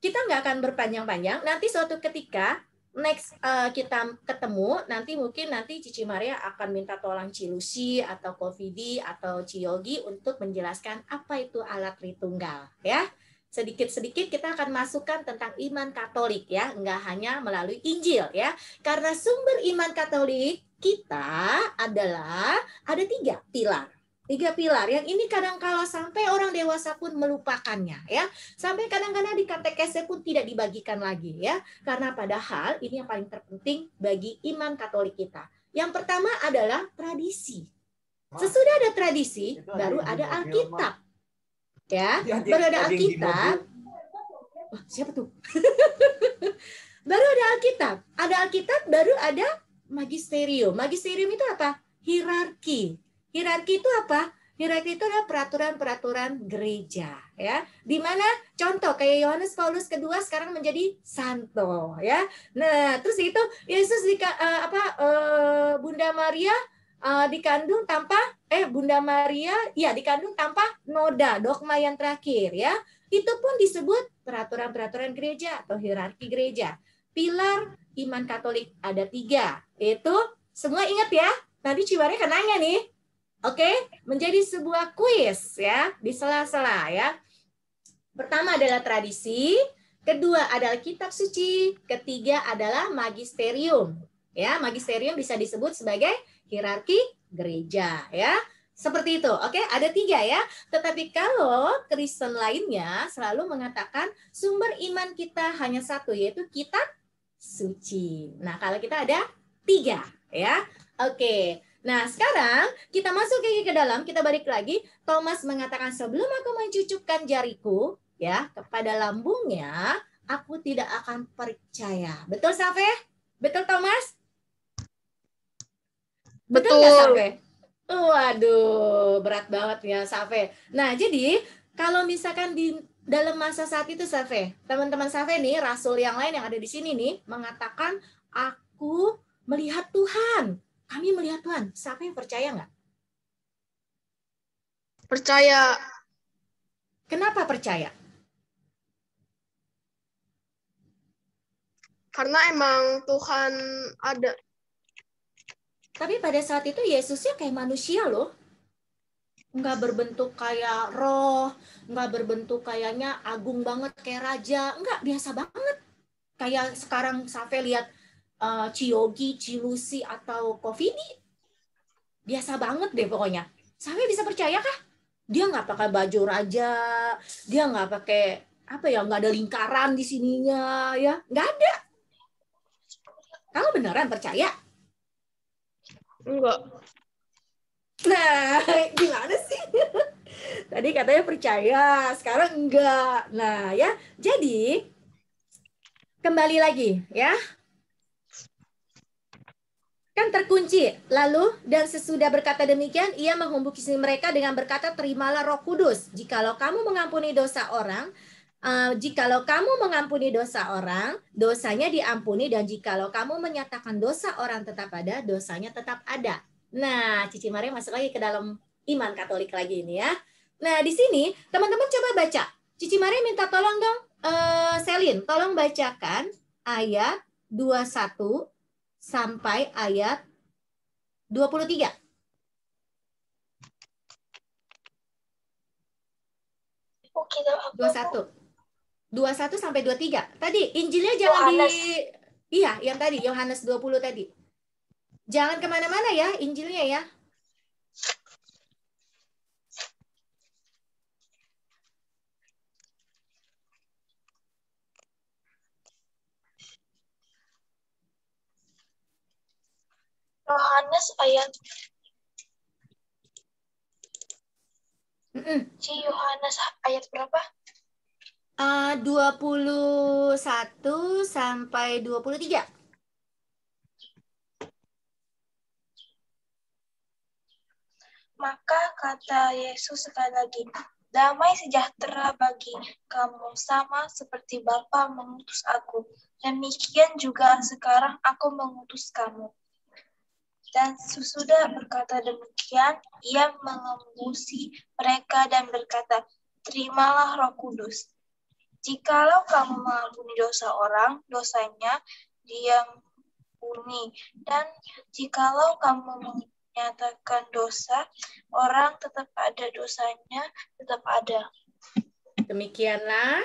kita nggak akan berpanjang-panjang. Nanti suatu ketika next kita ketemu, nanti mungkin Cici Maria akan minta tolong Cilusi atau Kofidi atau Ciyogi untuk menjelaskan apa itu Allah Tritunggal ya. Sedikit-sedikit kita akan masukkan tentang iman Katolik ya, nggak hanya melalui Injil ya. Karena sumber iman Katolik kita adalah ada 3 pilar. 3 pilar yang ini kadang-kala sampai orang dewasa pun melupakannya ya. Sampai kadang-kadang di katekese pun tidak dibagikan lagi ya. Karena padahal ini yang paling terpenting bagi iman Katolik kita. Yang pertama adalah tradisi. Sesudah ada tradisi, baru ada Alkitab. Ya, baru ada Alkitab. Wah, siapa tuh? Baru ada Alkitab. Ada Alkitab, baru ada magisterium. Magisterium itu apa? Hierarki. Hierarki itu apa? Hierarki itu adalah peraturan-peraturan gereja, ya. Di mana contoh kayak Yohanes Paulus kedua sekarang menjadi santo, ya. Nah, terus itu Yesus Bunda Maria dikandung tanpa Bunda Maria dikandung tanpa noda, dogma yang terakhir, ya. Itu pun disebut peraturan-peraturan gereja atau hierarki gereja. Pilar iman Katolik ada 3, yaitu semua ingat ya. Nanti Ciwari akan nanya nih. Oke, menjadi sebuah kuis ya di sela-sela ya. Pertama adalah tradisi, kedua adalah kitab suci, ketiga adalah magisterium. Ya, magisterium bisa disebut sebagai hierarki gereja ya. Seperti itu. Oke, ada 3 ya. Tetapi kalau Kristen lainnya selalu mengatakan sumber iman kita hanya 1, yaitu kitab suci. Nah, kalau kita ada 3 ya. Oke. Nah, sekarang kita masuk lagi ke dalam, kita balik lagi. Thomas mengatakan, sebelum aku mencucukkan jariku ya kepada lambungnya, aku tidak akan percaya. Betul, Safe? Betul, Thomas? Betul nggak, Safe? Waduh, berat banget ya, Safe. Nah, jadi kalau misalkan di dalam masa saat itu, Safe, teman-teman Safe nih, rasul yang lain yang ada di sini nih, mengatakan, aku melihat Tuhan. Kami melihat Tuhan. Siapa yang percaya nggak? Percaya. Kenapa percaya? Karena emang Tuhan ada. Tapi pada saat itu Yesusnya kayak manusia loh. Nggak berbentuk kayak roh, nggak berbentuk kayaknya agung banget kayak raja. Nggak, biasa banget. Kayak sekarang Safe lihat Ciyogi, Cilusi, atau Kofini. Biasa banget deh pokoknya. Safe bisa percaya kah? Dia nggak pakai baju raja, dia nggak pakai apa ya, nggak ada lingkaran di sininya, ya nggak ada. Kamu beneran percaya? Enggak. Nah, gimana sih? Tadi katanya percaya, sekarang enggak. Nah, ya, jadi kembali lagi, ya. Kan terkunci. Lalu, dan sesudah berkata demikian, ia menghembuskan mereka dengan berkata, terimalah Roh Kudus. Jikalau kamu mengampuni dosa orang, jikalau kamu mengampuni dosa orang, dosanya diampuni, dan jikalau kamu menyatakan dosa orang tetap ada, dosanya tetap ada. Nah, Cici Maria masuk lagi ke dalam iman Katolik lagi ini ya. Nah, di sini teman-teman coba baca. Cici Maria minta tolong dong, Selin, tolong bacakan ayat 21 sampai ayat 23. 21 sampai 23. Tadi Injilnya jangan Yohanes. Iya, yang tadi Yohanes 20 tadi. Jangan kemana-mana ya Injilnya ya. Yohanes ayat Yohanes ayat berapa? 21 sampai 23. Maka kata Yesus sekali lagi, damai sejahtera bagi kamu, sama seperti Bapa mengutus aku. Demikian juga sekarang aku mengutus kamu. Dan sesudah berkata demikian, ia mengembusi mereka dan berkata, terimalah Roh Kudus. Jikalau kamu mengampuni dosa orang, dosanya diampuni. Dan jikalau kamu menyatakan dosa orang, tetap ada dosanya, tetap ada. Demikianlah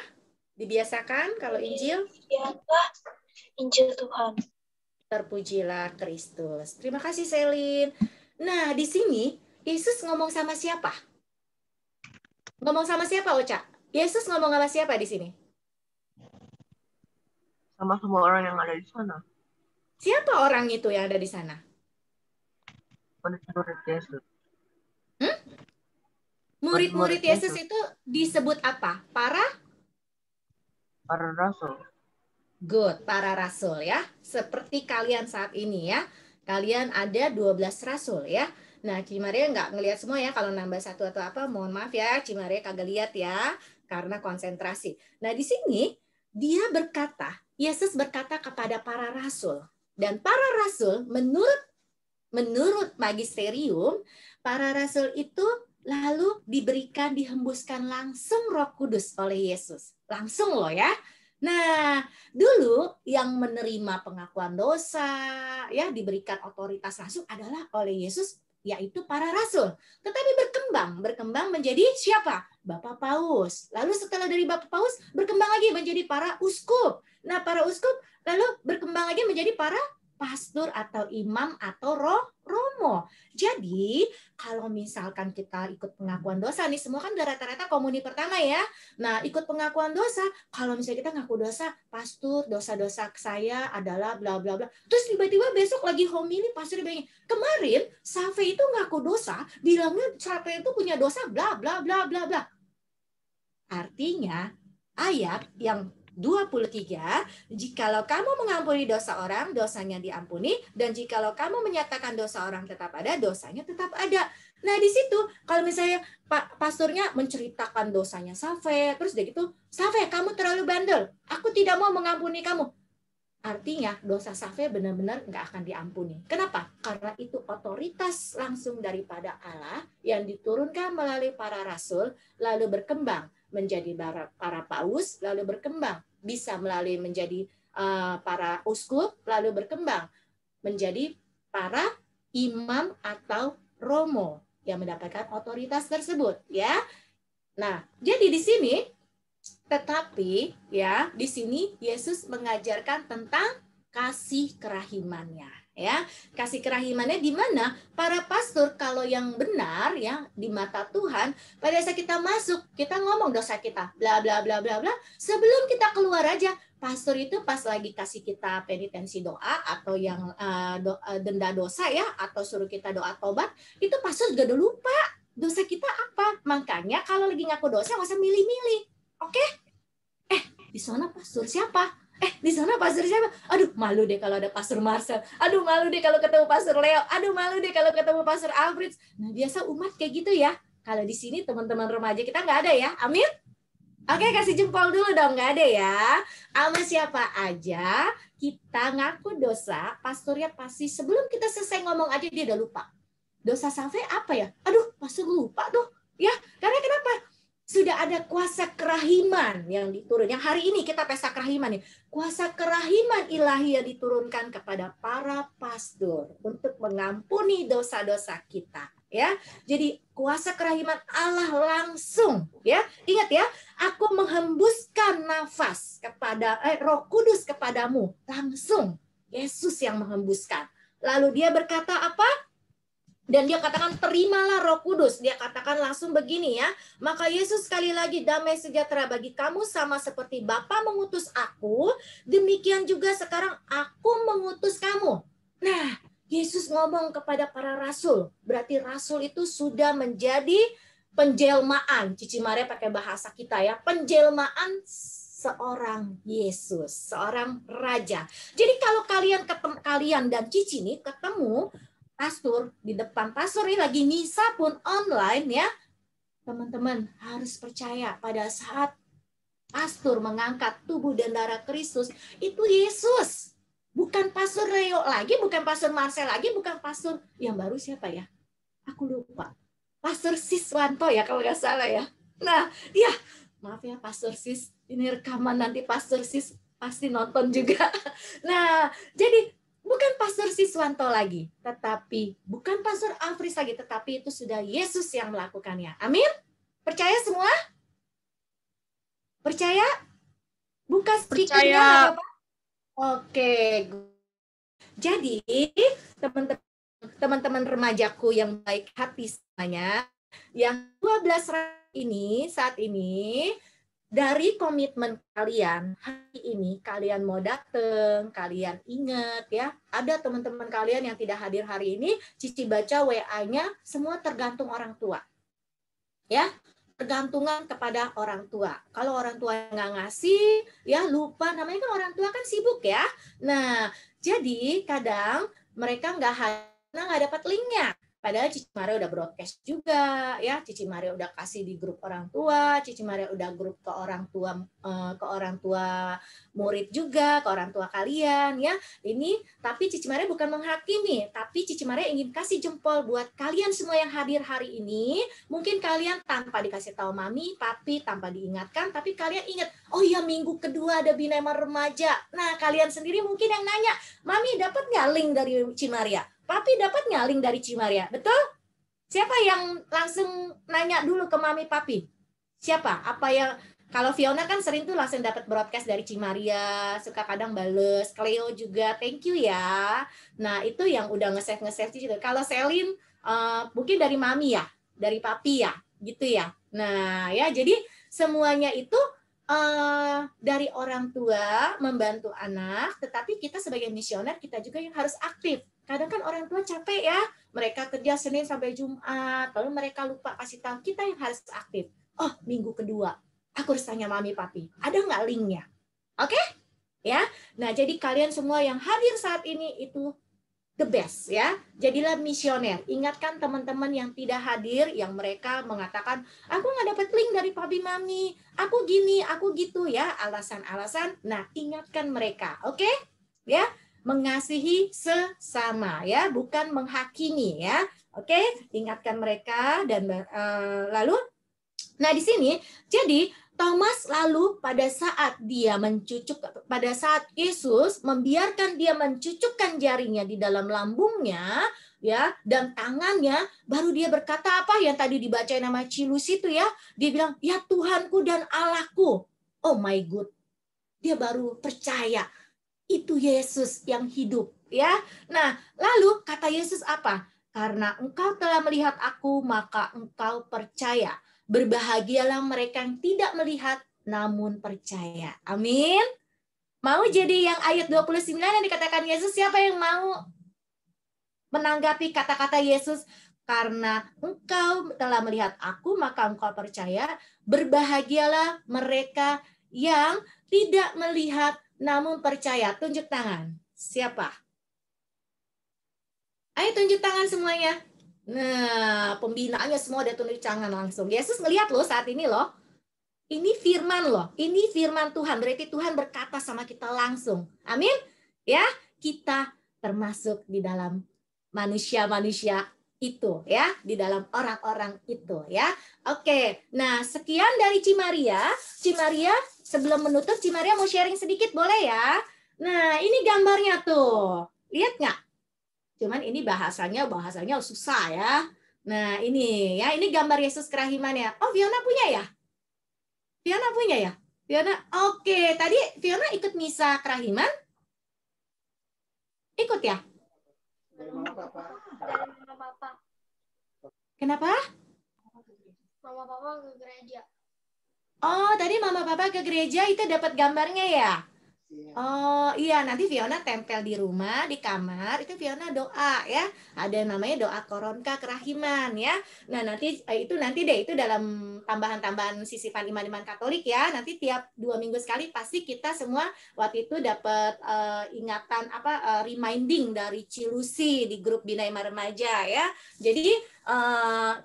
dibiasakan kalau Injil. Demikianlah Injil Tuhan. Terpujilah Kristus. Terima kasih Selin. Nah, di sini Yesus ngomong sama siapa? Ngomong sama siapa, Ocha? Yesus ngomong sama siapa di sini? Sama semua orang yang ada di sana. Siapa orang itu yang ada di sana? Murid-murid Yesus. Murid-murid Yesus itu disebut apa? Para rasul. Good, para rasul ya. Seperti kalian saat ini ya. Kalian ada 12 rasul ya. Nah, Cimaria nggak ngelihat semua ya. Kalau nambah satu atau apa, mohon maaf ya. Cimaria kagak lihat ya. Karena konsentrasi. Nah, di sini dia berkata, Yesus berkata kepada para rasul. Dan para rasul menurut magisterium, para rasul itu lalu dihembuskan langsung Roh Kudus oleh Yesus. Langsung loh ya. Nah, dulu yang menerima pengakuan dosa, ya diberikan otoritas langsung adalah oleh Yesus, yaitu para rasul. Tetapi berkembang menjadi siapa? Bapak Paus. Lalu setelah dari Bapak Paus, berkembang lagi menjadi para uskup. Nah, para uskup lalu berkembang lagi menjadi para pastor atau imam atau romo. Jadi, kalau misalkan kita ikut pengakuan dosa, nih semua kan udah rata-rata komuni pertama ya. Nah, ikut pengakuan dosa, kalau misalnya kita ngaku dosa, pastor, dosa-dosa saya adalah bla bla bla. Terus tiba-tiba besok lagi homili, pastor bilang, kemarin Safe itu ngaku dosa, bilangnya Safe itu punya dosa bla bla bla bla bla. Artinya, ayat yang 23, jikalau kamu mengampuni dosa orang, dosanya diampuni, dan jikalau kamu menyatakan dosa orang tetap ada, dosanya tetap ada. Nah, di situ kalau misalnya Pak pastornya menceritakan dosanya Safe, terus dia gitu, Safe, kamu terlalu bandel, aku tidak mau mengampuni kamu. Artinya dosa Safe benar-benar nggak akan diampuni. Kenapa? Karena itu otoritas langsung daripada Allah yang diturunkan melalui para rasul, lalu berkembang menjadi para paus, lalu berkembang bisa melalui menjadi para uskup, lalu berkembang menjadi para imam atau romo yang mendapatkan otoritas tersebut, ya. Nah, jadi di sini tetapi ya, di sini Yesus mengajarkan tentang kasih kerahimannya, ya. Kasih kerahimannya di mana para pastor kalau yang benar ya di mata Tuhan, pada saat kita masuk, kita ngomong dosa kita, bla bla bla bla bla, sebelum kita keluar aja, pastor itu pas lagi kasih kita penitensi doa atau yang denda dosa ya, atau suruh kita doa tobat, itu pastor juga udah lupa dosa kita apa. Makanya kalau lagi ngaku dosa nggak usah milih-milih. Oke? Di sana pastor siapa? Di sana pastor siapa? Aduh, malu deh kalau ada pastor Marcel. Aduh, malu deh kalau ketemu pastor Leo. Aduh, malu deh kalau ketemu pastor Alfred. Nah, biasa umat kayak gitu ya. Kalau di sini teman-teman remaja kita nggak ada ya. Amin? Oke, kasih jempol dulu dong. Nggak ada ya. Sama siapa aja kita ngaku dosa, pastornya pasti sebelum kita selesai ngomong aja dia udah lupa. Dosa sampai apa ya? Aduh, pastor lupa tuh. Ya, karena kenapa? Sudah ada kuasa kerahiman yang diturun. Yang hari ini kita pesta kerahiman nih. Kuasa kerahiman ilahi yang diturunkan kepada para pastor untuk mengampuni dosa-dosa kita. Ya, jadi kuasa kerahiman Allah langsung. Ya, ingat ya, aku menghembuskan nafas kepada Roh Kudus kepadamu langsung. Yesus yang menghembuskan. Lalu dia berkata apa? Dan dia katakan terimalah Roh Kudus. Dia katakan langsung begini ya. Maka Yesus sekali lagi damai sejahtera bagi kamu sama seperti Bapa mengutus aku. Demikian juga sekarang aku mengutus kamu. Nah, Yesus ngomong kepada para rasul. Berarti rasul itu sudah menjadi penjelmaan. Cici Maria pakai bahasa kita ya. Penjelmaan seorang Yesus. Seorang raja. Jadi kalau kalian dan Cici nih ketemu pastor di depan, pastor ini lagi misa pun online ya, teman-teman harus percaya pada saat pastor mengangkat tubuh dan darah Kristus itu Yesus, bukan pastor Leo lagi, bukan pastor Marcel lagi, bukan pastor yang baru siapa ya, aku lupa, pastor Siswanto ya kalau nggak salah ya. Nah ya maaf ya pastor Sis, ini rekaman nanti pastor Sis pasti nonton juga. Nah jadi bukan pastor Siswanto lagi, tetapi bukan pastor Alfris lagi, tetapi itu sudah Yesus yang melakukannya. Amin? Percaya semua? Percaya? Buka speakernya. Oke. Jadi, teman-teman remajaku yang baik hati semuanya, yang 12 ini saat ini, dari komitmen kalian, hari ini kalian mau datang, kalian ingat ya, ada teman-teman kalian yang tidak hadir hari ini, Cici baca WA-nya, semua tergantung orang tua. Ya, tergantungan kepada orang tua. Kalau orang tua nggak ngasih, ya lupa, namanya kan orang tua kan sibuk ya. Nah, jadi kadang mereka nggak dapat linknya. Padahal Cici Maria udah broadcast juga, ya. Cici Maria udah kasih di grup orang tua, Cici Maria udah grup ke orang tua murid juga, ke orang tua kalian, ya. Ini, tapi Cici Maria bukan menghakimi, tapi Cici Maria ingin kasih jempol buat kalian semua yang hadir hari ini. Mungkin kalian tanpa dikasih tahu mami, papi, tanpa diingatkan, tapi kalian ingat, oh iya minggu kedua ada Bina Iman Remaja. Nah, kalian sendiri mungkin yang nanya, mami dapat nggak link dari Cici Maria? Papi dapat nggak link dari Cici Maria? Betul? Siapa yang langsung nanya dulu ke mami papi? Siapa? Apa yang kalau Fiona kan sering tuh langsung dapat broadcast dari Cici Maria, suka kadang bales. Cleo juga, thank you ya. Nah itu yang udah nge-save gitu. Kalau Selin mungkin dari mami ya, dari papi ya, gitu ya. Nah ya jadi semuanya itu dari orang tua membantu anak, tetapi kita sebagai misioner kita juga yang harus aktif. Kadang kan orang tua capek ya, mereka kerja Senin sampai Jumat, lalu mereka lupa kasih tahu, kita yang harus aktif. Oh, minggu kedua, aku harus tanya mami papi, ada nggak linknya? Oke? Ya. Nah, jadi kalian semua yang hadir saat ini itu the best ya. Jadilah misioner. Ingatkan teman-teman yang tidak hadir, yang mereka mengatakan, aku nggak dapat link dari papi mami, aku gini, aku gitu ya, alasan-alasan. Nah, ingatkan mereka, oke? Ya. Mengasihi sesama ya, bukan menghakimi ya. Oke, ingatkan mereka dan lalu nah di sini jadi Thomas lalu pada saat Yesus membiarkan dia mencucukkan jarinya di dalam lambungnya, ya, dan tangannya, baru dia berkata apa yang tadi dibaca nama Cilus itu ya, dia bilang, ya Tuhanku dan Allahku. Oh my God, dia baru percaya itu Yesus yang hidup, ya. Nah, lalu kata Yesus apa? Karena engkau telah melihat aku, maka engkau percaya. Berbahagialah mereka yang tidak melihat namun percaya. Amin. Mau jadi yang ayat 29 yang dikatakan Yesus, siapa yang mau menanggapi kata-kata Yesus? Karena engkau telah melihat aku, maka engkau percaya. Berbahagialah mereka yang tidak melihat namun percaya. Tunjuk tangan. Siapa? Ayo tunjuk tangan semuanya. Nah, pembinaannya semua udah tunjuk tangan langsung. Yesus melihat loh saat ini loh. Ini firman loh. Ini firman Tuhan. Berarti Tuhan berkata sama kita langsung. Amin. Ya, kita termasuk di dalam manusia-manusia itu ya, di dalam orang-orang itu ya. Oke. Nah, sekian dari Cimaria. Cimaria, sebelum menutup, Cimaria mau sharing sedikit boleh ya? Nah, ini gambarnya tuh. Lihat nggak? Cuman ini bahasanya susah ya. Nah, ini ya, ini gambar Yesus kerahimannya. Oh, Fiona punya ya? Fiona punya ya? Fiona, oke. Tadi Fiona ikut misa kerahiman? Ikut ya? Mama papa. Kenapa? Mama papa ke gereja. Oh, tadi mama papa ke gereja itu dapat gambarnya ya? Oh iya, nanti Fiona tempel di rumah, di kamar, itu Fiona doa ya. Ada namanya doa koronka kerahiman ya. Nah nanti itu dalam tambahan-tambahan sisipan iman-iman Katolik ya. Nanti tiap 2 minggu sekali pasti kita semua waktu itu dapat ingatan reminding dari Cilusi di grup Bina Iman Remaja ya. Jadi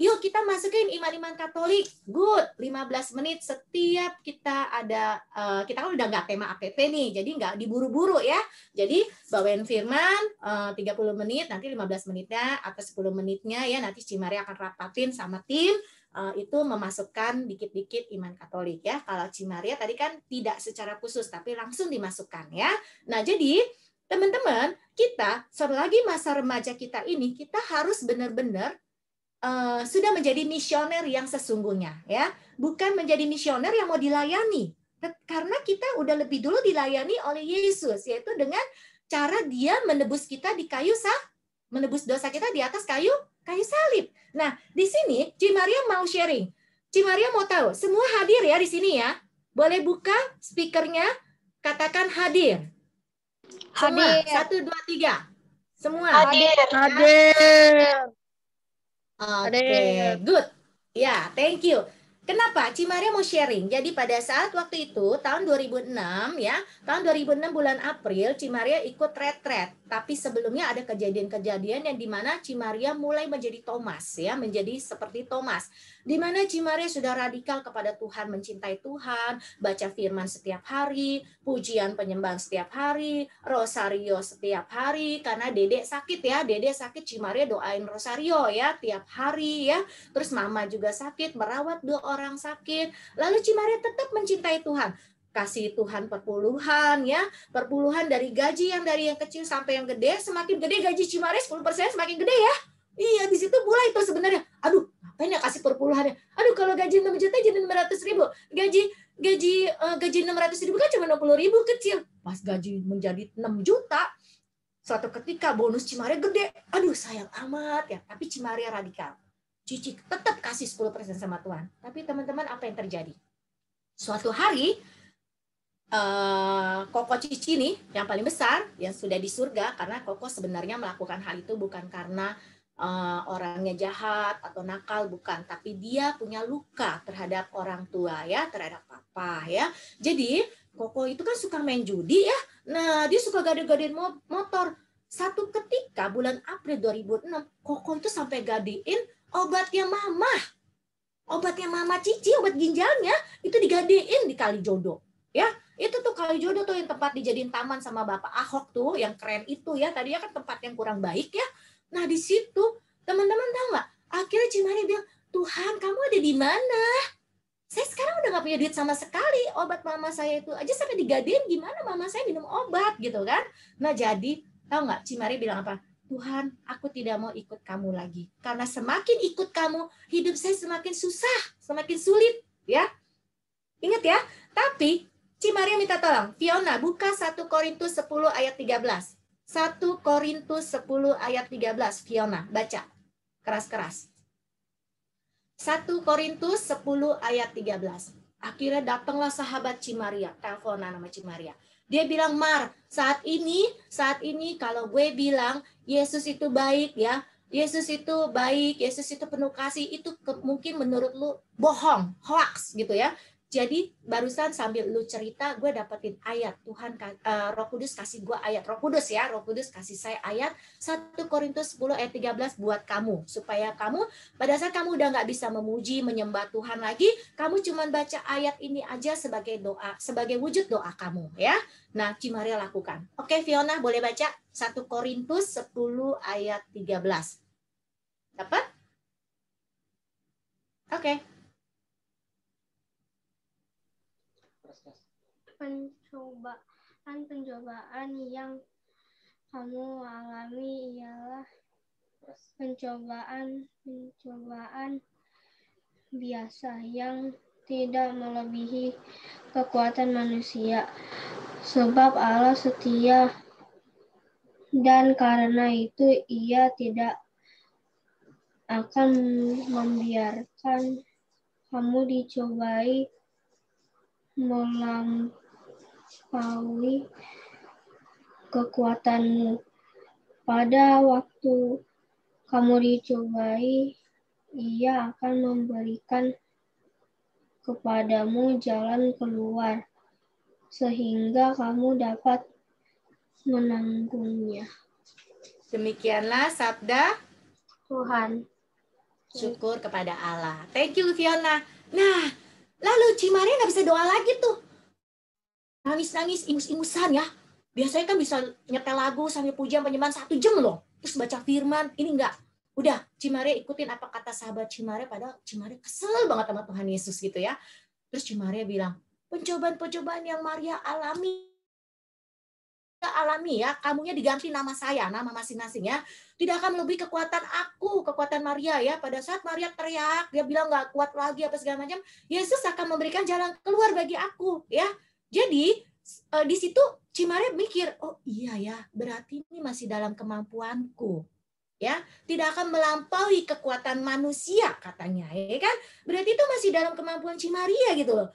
yuk kita masukin iman-iman Katolik. Good, 15 menit setiap kita ada, kita kan udah nggak tema APP nih, jadi nggak diburu-buru ya. Jadi bawain firman 30 menit, nanti 15 menitnya atau 10 menitnya ya, nanti Cimaria akan rapatin sama tim, itu memasukkan dikit-dikit iman Katolik ya. Kalau Cimaria tadi kan tidak secara khusus, tapi langsung dimasukkan ya. Nah jadi teman-teman, kita selagi masa remaja kita ini, kita harus benar-benar sudah menjadi misioner yang sesungguhnya ya, bukan menjadi misioner yang mau dilayani, karena kita udah lebih dulu dilayani oleh Yesus, yaitu dengan cara dia menebus kita di menebus dosa kita di atas kayu salib. Nah di sini Cimaria mau sharing, Cimaria mau tahu semua hadir ya di sini ya, boleh buka speakernya, katakan hadir. Semua, 1, 2, 3 semua hadir. Oke, good. Ya, thank you. Kenapa? Cimaria mau sharing. Jadi pada saat waktu itu, tahun 2006 ya, tahun 2006 bulan April, Cimaria ikut retret. Tapi sebelumnya ada kejadian-kejadian yang dimana Cimaria mulai menjadi Thomas ya, menjadi seperti Thomas. Di mana Cimaria sudah radikal kepada Tuhan, mencintai Tuhan, baca firman setiap hari, pujian penyembahan setiap hari, rosario setiap hari, karena Dedek sakit ya, Dedek sakit, Cimaria doain rosario ya tiap hari ya. Terus mama juga sakit, merawat 2 orang sakit. Lalu Cimaria tetap mencintai Tuhan. Kasih Tuhan perpuluhan ya, perpuluhan dari gaji yang kecil sampai yang gede, semakin gede gaji Cimaria 10% semakin gede ya. Iya, di situ mulai itu sebenarnya. Aduh, ngapain ya kasih perpuluhannya? Aduh, kalau gaji 6 juta jadi 600.000. Gaji 600.000 kan cuma 60.000 kecil. Pas gaji menjadi 6 juta, suatu ketika bonus Cimaria gede. Aduh, sayang amat ya. Tapi Cimaria radikal. Cici tetap kasih 10% sama Tuhan. Tapi teman-teman, apa yang terjadi? Suatu hari, Koko Cici nih yang paling besar yang sudah di surga, karena Koko sebenarnya melakukan hal itu bukan karena orangnya jahat atau nakal, bukan, tapi dia punya luka terhadap orang tua ya, terhadap papa ya. Jadi Koko itu kan suka main judi ya. Nah, dia suka gade-gadein motor. Satu ketika bulan April 2006, Koko itu sampai gadein obatnya mama Cici, obat ginjalnya itu digadein di Kalijodo ya. Itu tuh Kalijodo tuh yang tempat dijadiin taman sama Bapak Ahok tuh, yang keren itu ya. Tadinya kan tempat yang kurang baik ya. Nah di situ teman-teman tahu nggak? Akhirnya Cimaria bilang, Tuhan kamu ada di mana? Saya sekarang udah nggak punya duit sama sekali. Obat mama saya itu aja sampai digadein, gimana mama saya minum obat gitu kan. Nah jadi, tahu nggak Cimari bilang apa? Tuhan, aku tidak mau ikut kamu lagi. Karena semakin ikut kamu, hidup saya semakin susah, semakin sulit. Ya, ingat ya. Tapi Cimari minta tolong. Fiona, buka 1 Korintus 10 ayat 13. 1 Korintus 10 ayat 13. Fiona, baca. Keras-keras. 1 Korintus 10 ayat 13. Akhirnya datanglah sahabat Cimaria, teleponan sama Cimaria. Dia bilang, Mar, saat ini kalau gue bilang Yesus itu baik ya, Yesus itu baik, Yesus itu penuh kasih, itu mungkin menurut lu bohong, hoax gitu ya. Jadi barusan sambil lu cerita, gue dapetin ayat Tuhan, Roh Kudus kasih gue ayat, Roh Kudus ya, Roh Kudus kasih saya ayat 1 Korintus 10 ayat 13 buat kamu, supaya kamu pada saat kamu udah nggak bisa memuji, menyembah Tuhan lagi, kamu cuma baca ayat ini aja sebagai doa, sebagai wujud doa kamu ya. Nah, Cimaria lakukan. Oke, Fiona boleh baca 1 Korintus 10 ayat 13. Dapat? Oke. Pencobaan yang kamu alami ialah pencobaan biasa yang tidak melebihi kekuatan manusia. Sebab Allah setia dan karena itu Ia tidak akan membiarkan kamu dicobai melampaui kekuatanmu. Pada waktu kamu dicobai, Ia akan memberikan kepadamu jalan keluar, sehingga kamu dapat menanggungnya. Demikianlah sabda Tuhan. Syukur kepada Allah. Thank you, Fiona. Nah, lalu Cimaria nggak bisa doa lagi tuh. Nangis-nangis, ingus-ingusan ya. Biasanya kan bisa nyetel lagu sambil pujian penyembahan 1 jam loh. Terus baca firman, ini enggak. Udah, Cimaria ikutin apa kata sahabat Cimaria, padahal Cimaria kesel banget sama Tuhan Yesus gitu ya. Terus Cimaria bilang, pencobaan-pencobaan yang Maria alami ya, kamunya diganti nama saya, nama masing-masing ya. Tidak akan melebihi kekuatan aku, kekuatan Maria ya. Pada saat Maria teriak, dia bilang nggak kuat lagi apa segala macam, Yesus akan memberikan jalan keluar bagi aku ya. Jadi di situ Cimaria mikir, oh iya ya, berarti ini masih dalam kemampuanku. Ya, tidak akan melampaui kekuatan manusia katanya, ya kan? Berarti itu masih dalam kemampuan Cimaria gitu loh.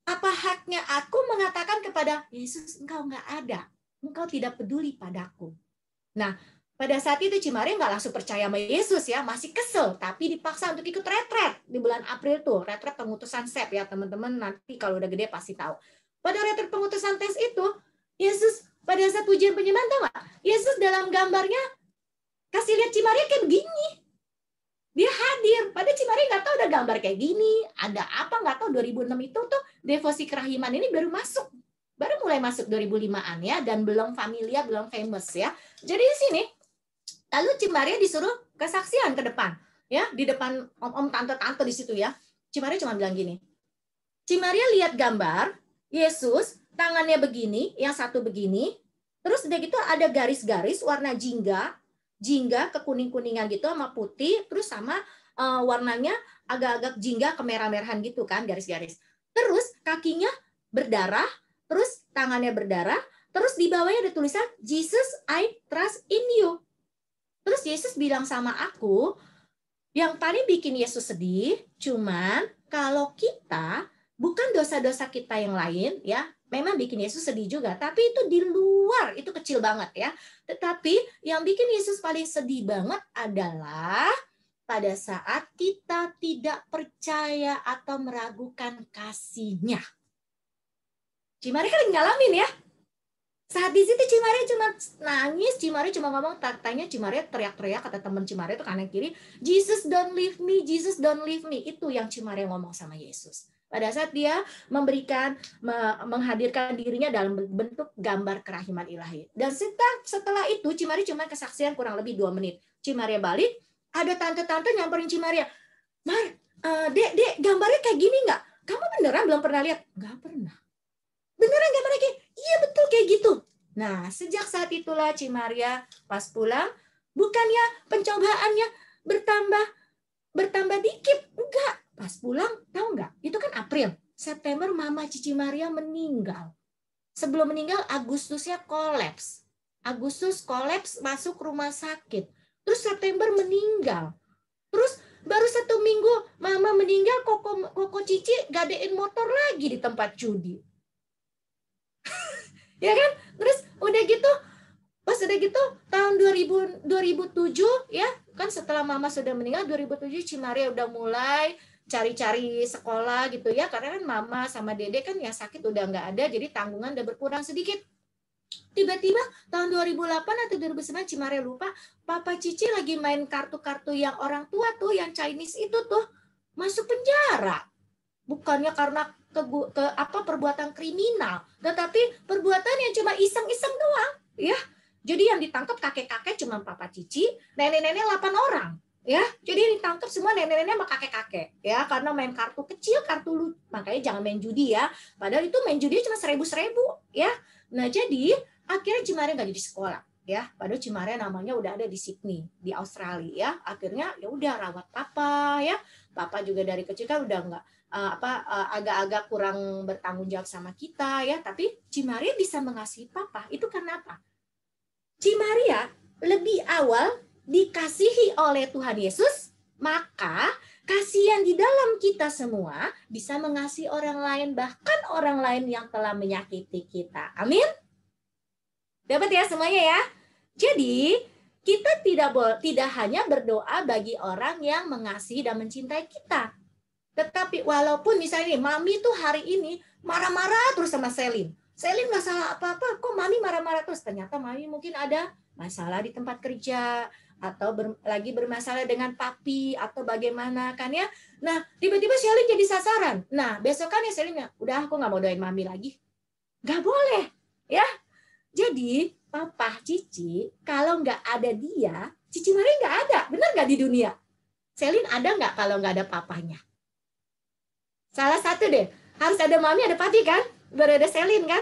Apa haknya aku mengatakan kepada Yesus, engkau nggak ada, engkau tidak peduli padaku. Nah, pada saat itu Cimaria nggak langsung percaya sama Yesus ya, masih kesel, tapi dipaksa untuk ikut retret di bulan April tuh, retret pengutusan SEP ya teman-teman, nanti kalau udah gede pasti tahu. Pada retret pengutusan tes itu, Yesus pada saat pujian penyembahan tahu nggak? Yesus dalam gambarnya kasih lihat Cimaria kayak begini. Dia hadir. Padahal Cimaria nggak tahu ada gambar kayak gini. Ada apa nggak tahu. 2006 itu tuh devosi kerahiman ini baru masuk. Baru mulai masuk 2005-an ya. Dan belum familiar, belum famous ya. Jadi di sini, lalu Cimaria disuruh kesaksian ke depan. Ya, di depan om-om, tante-tante di situ ya. Cimaria cuma bilang gini. Cimaria lihat gambar Yesus, tangannya begini, yang satu begini. Terus udah gitu ada garis-garis warna jingga kekuning-kuningan gitu sama putih, terus sama warnanya agak-agak jingga kemerah-merahan gitu kan, garis-garis. Terus kakinya berdarah, terus tangannya berdarah, terus di bawahnya ada tulisan Jesus, I trust in you. Terus Yesus bilang sama aku, yang paling bikin Yesus sedih, cuman kalau kita bukan dosa-dosa kita yang lain ya, memang bikin Yesus sedih juga, tapi itu di luar, itu kecil banget ya. Tetapi yang bikin Yesus paling sedih banget adalah pada saat kita tidak percaya atau meragukan kasih-Nya. Cimaria kan ngalamin ya. Saat di situ Cimaria cuma nangis, Cimaria cuma ngomong, tanya Cimaria teriak-teriak, kata teman Cimaria itu kanan kiri, Jesus don't leave me, Jesus don't leave me. Itu yang Cimaria ngomong sama Yesus. Pada saat dia menghadirkan dirinya dalam bentuk gambar kerahiman ilahi. Dan setelah itu Cimaria cuma kesaksian kurang lebih 2 menit. Cimaria balik, ada tante-tante nyamperin Cimaria. Mar, dek, gambarnya kayak gini nggak? Kamu beneran belum pernah lihat? Nggak pernah. Beneran nggak pernah? Iya betul kayak gitu. Nah, sejak saat itulah Cimaria pas pulang, bukannya pencobaannya bertambah dikit. Enggak. Pas pulang, tahu nggak? Itu kan April. September Mama Cici Maria meninggal. Sebelum meninggal, Agustusnya kolaps. Agustus kolaps masuk rumah sakit. Terus September meninggal. Terus baru 1 minggu Mama meninggal, Koko Cici gadein motor lagi di tempat judi. Ya kan? Terus udah gitu, pas udah gitu tahun 2007 ya, kan setelah Mama sudah meninggal 2007 Cimaria udah mulai cari-cari sekolah gitu ya, karena kan Mama sama Dede kan yang sakit udah nggak ada, jadi tanggungan udah berkurang sedikit. Tiba-tiba tahun 2008 atau 2009 Cimaria lupa, Papa Cici lagi main kartu-kartu yang orang tua tuh, yang Chinese itu tuh, masuk penjara. Bukannya karena perbuatan kriminal, tetapi perbuatan yang cuma iseng-iseng doang, ya. Jadi yang ditangkap kakek-kakek cuma Papa Cici, nenek-nenek 8 orang, ya. Jadi yang ditangkap semua nenek-nenek sama kakek-kakek, ya, karena main kartu kecil, kartu lucu. Makanya jangan main judi ya. Padahal itu main judi cuma 1.000, ya. Nah, jadi akhirnya Cimaria nggak jadi sekolah, ya. Padahal Cimaria namanya udah ada di Sydney, di Australia, ya. Akhirnya ya udah rawat Papa, ya. Papa juga dari kecil kan udah nggak agak-agak kurang bertanggung jawab sama kita, ya. Tapi Cimaria bisa mengasihi Papa itu karena apa? Cimaria lebih awal dikasihi oleh Tuhan Yesus, maka kasih yang di dalam kita semua bisa mengasihi orang lain, bahkan orang lain yang telah menyakiti kita. Amin. Dapat ya semuanya ya. Jadi kita tidak hanya berdoa bagi orang yang mengasihi dan mencintai kita. Tetapi walaupun misalnya nih, Mami tuh hari ini marah-marah terus sama Selin. Selin nggak salah apa-apa, kok Mami marah-marah terus? Ternyata Mami mungkin ada masalah di tempat kerja, atau lagi bermasalah dengan papi, atau bagaimana kan ya. Nah, tiba-tiba Selin jadi sasaran. Nah, besokannya Selin, udah aku nggak mau doain Mami lagi. Nggak boleh, ya. Jadi, Papa Cici, kalau nggak ada dia, Cici Maria nggak ada. Benar nggak di dunia? Selin ada nggak kalau nggak ada papanya? Salah satu deh, harus ada Mami, ada papi kan? Baru ada Selin kan?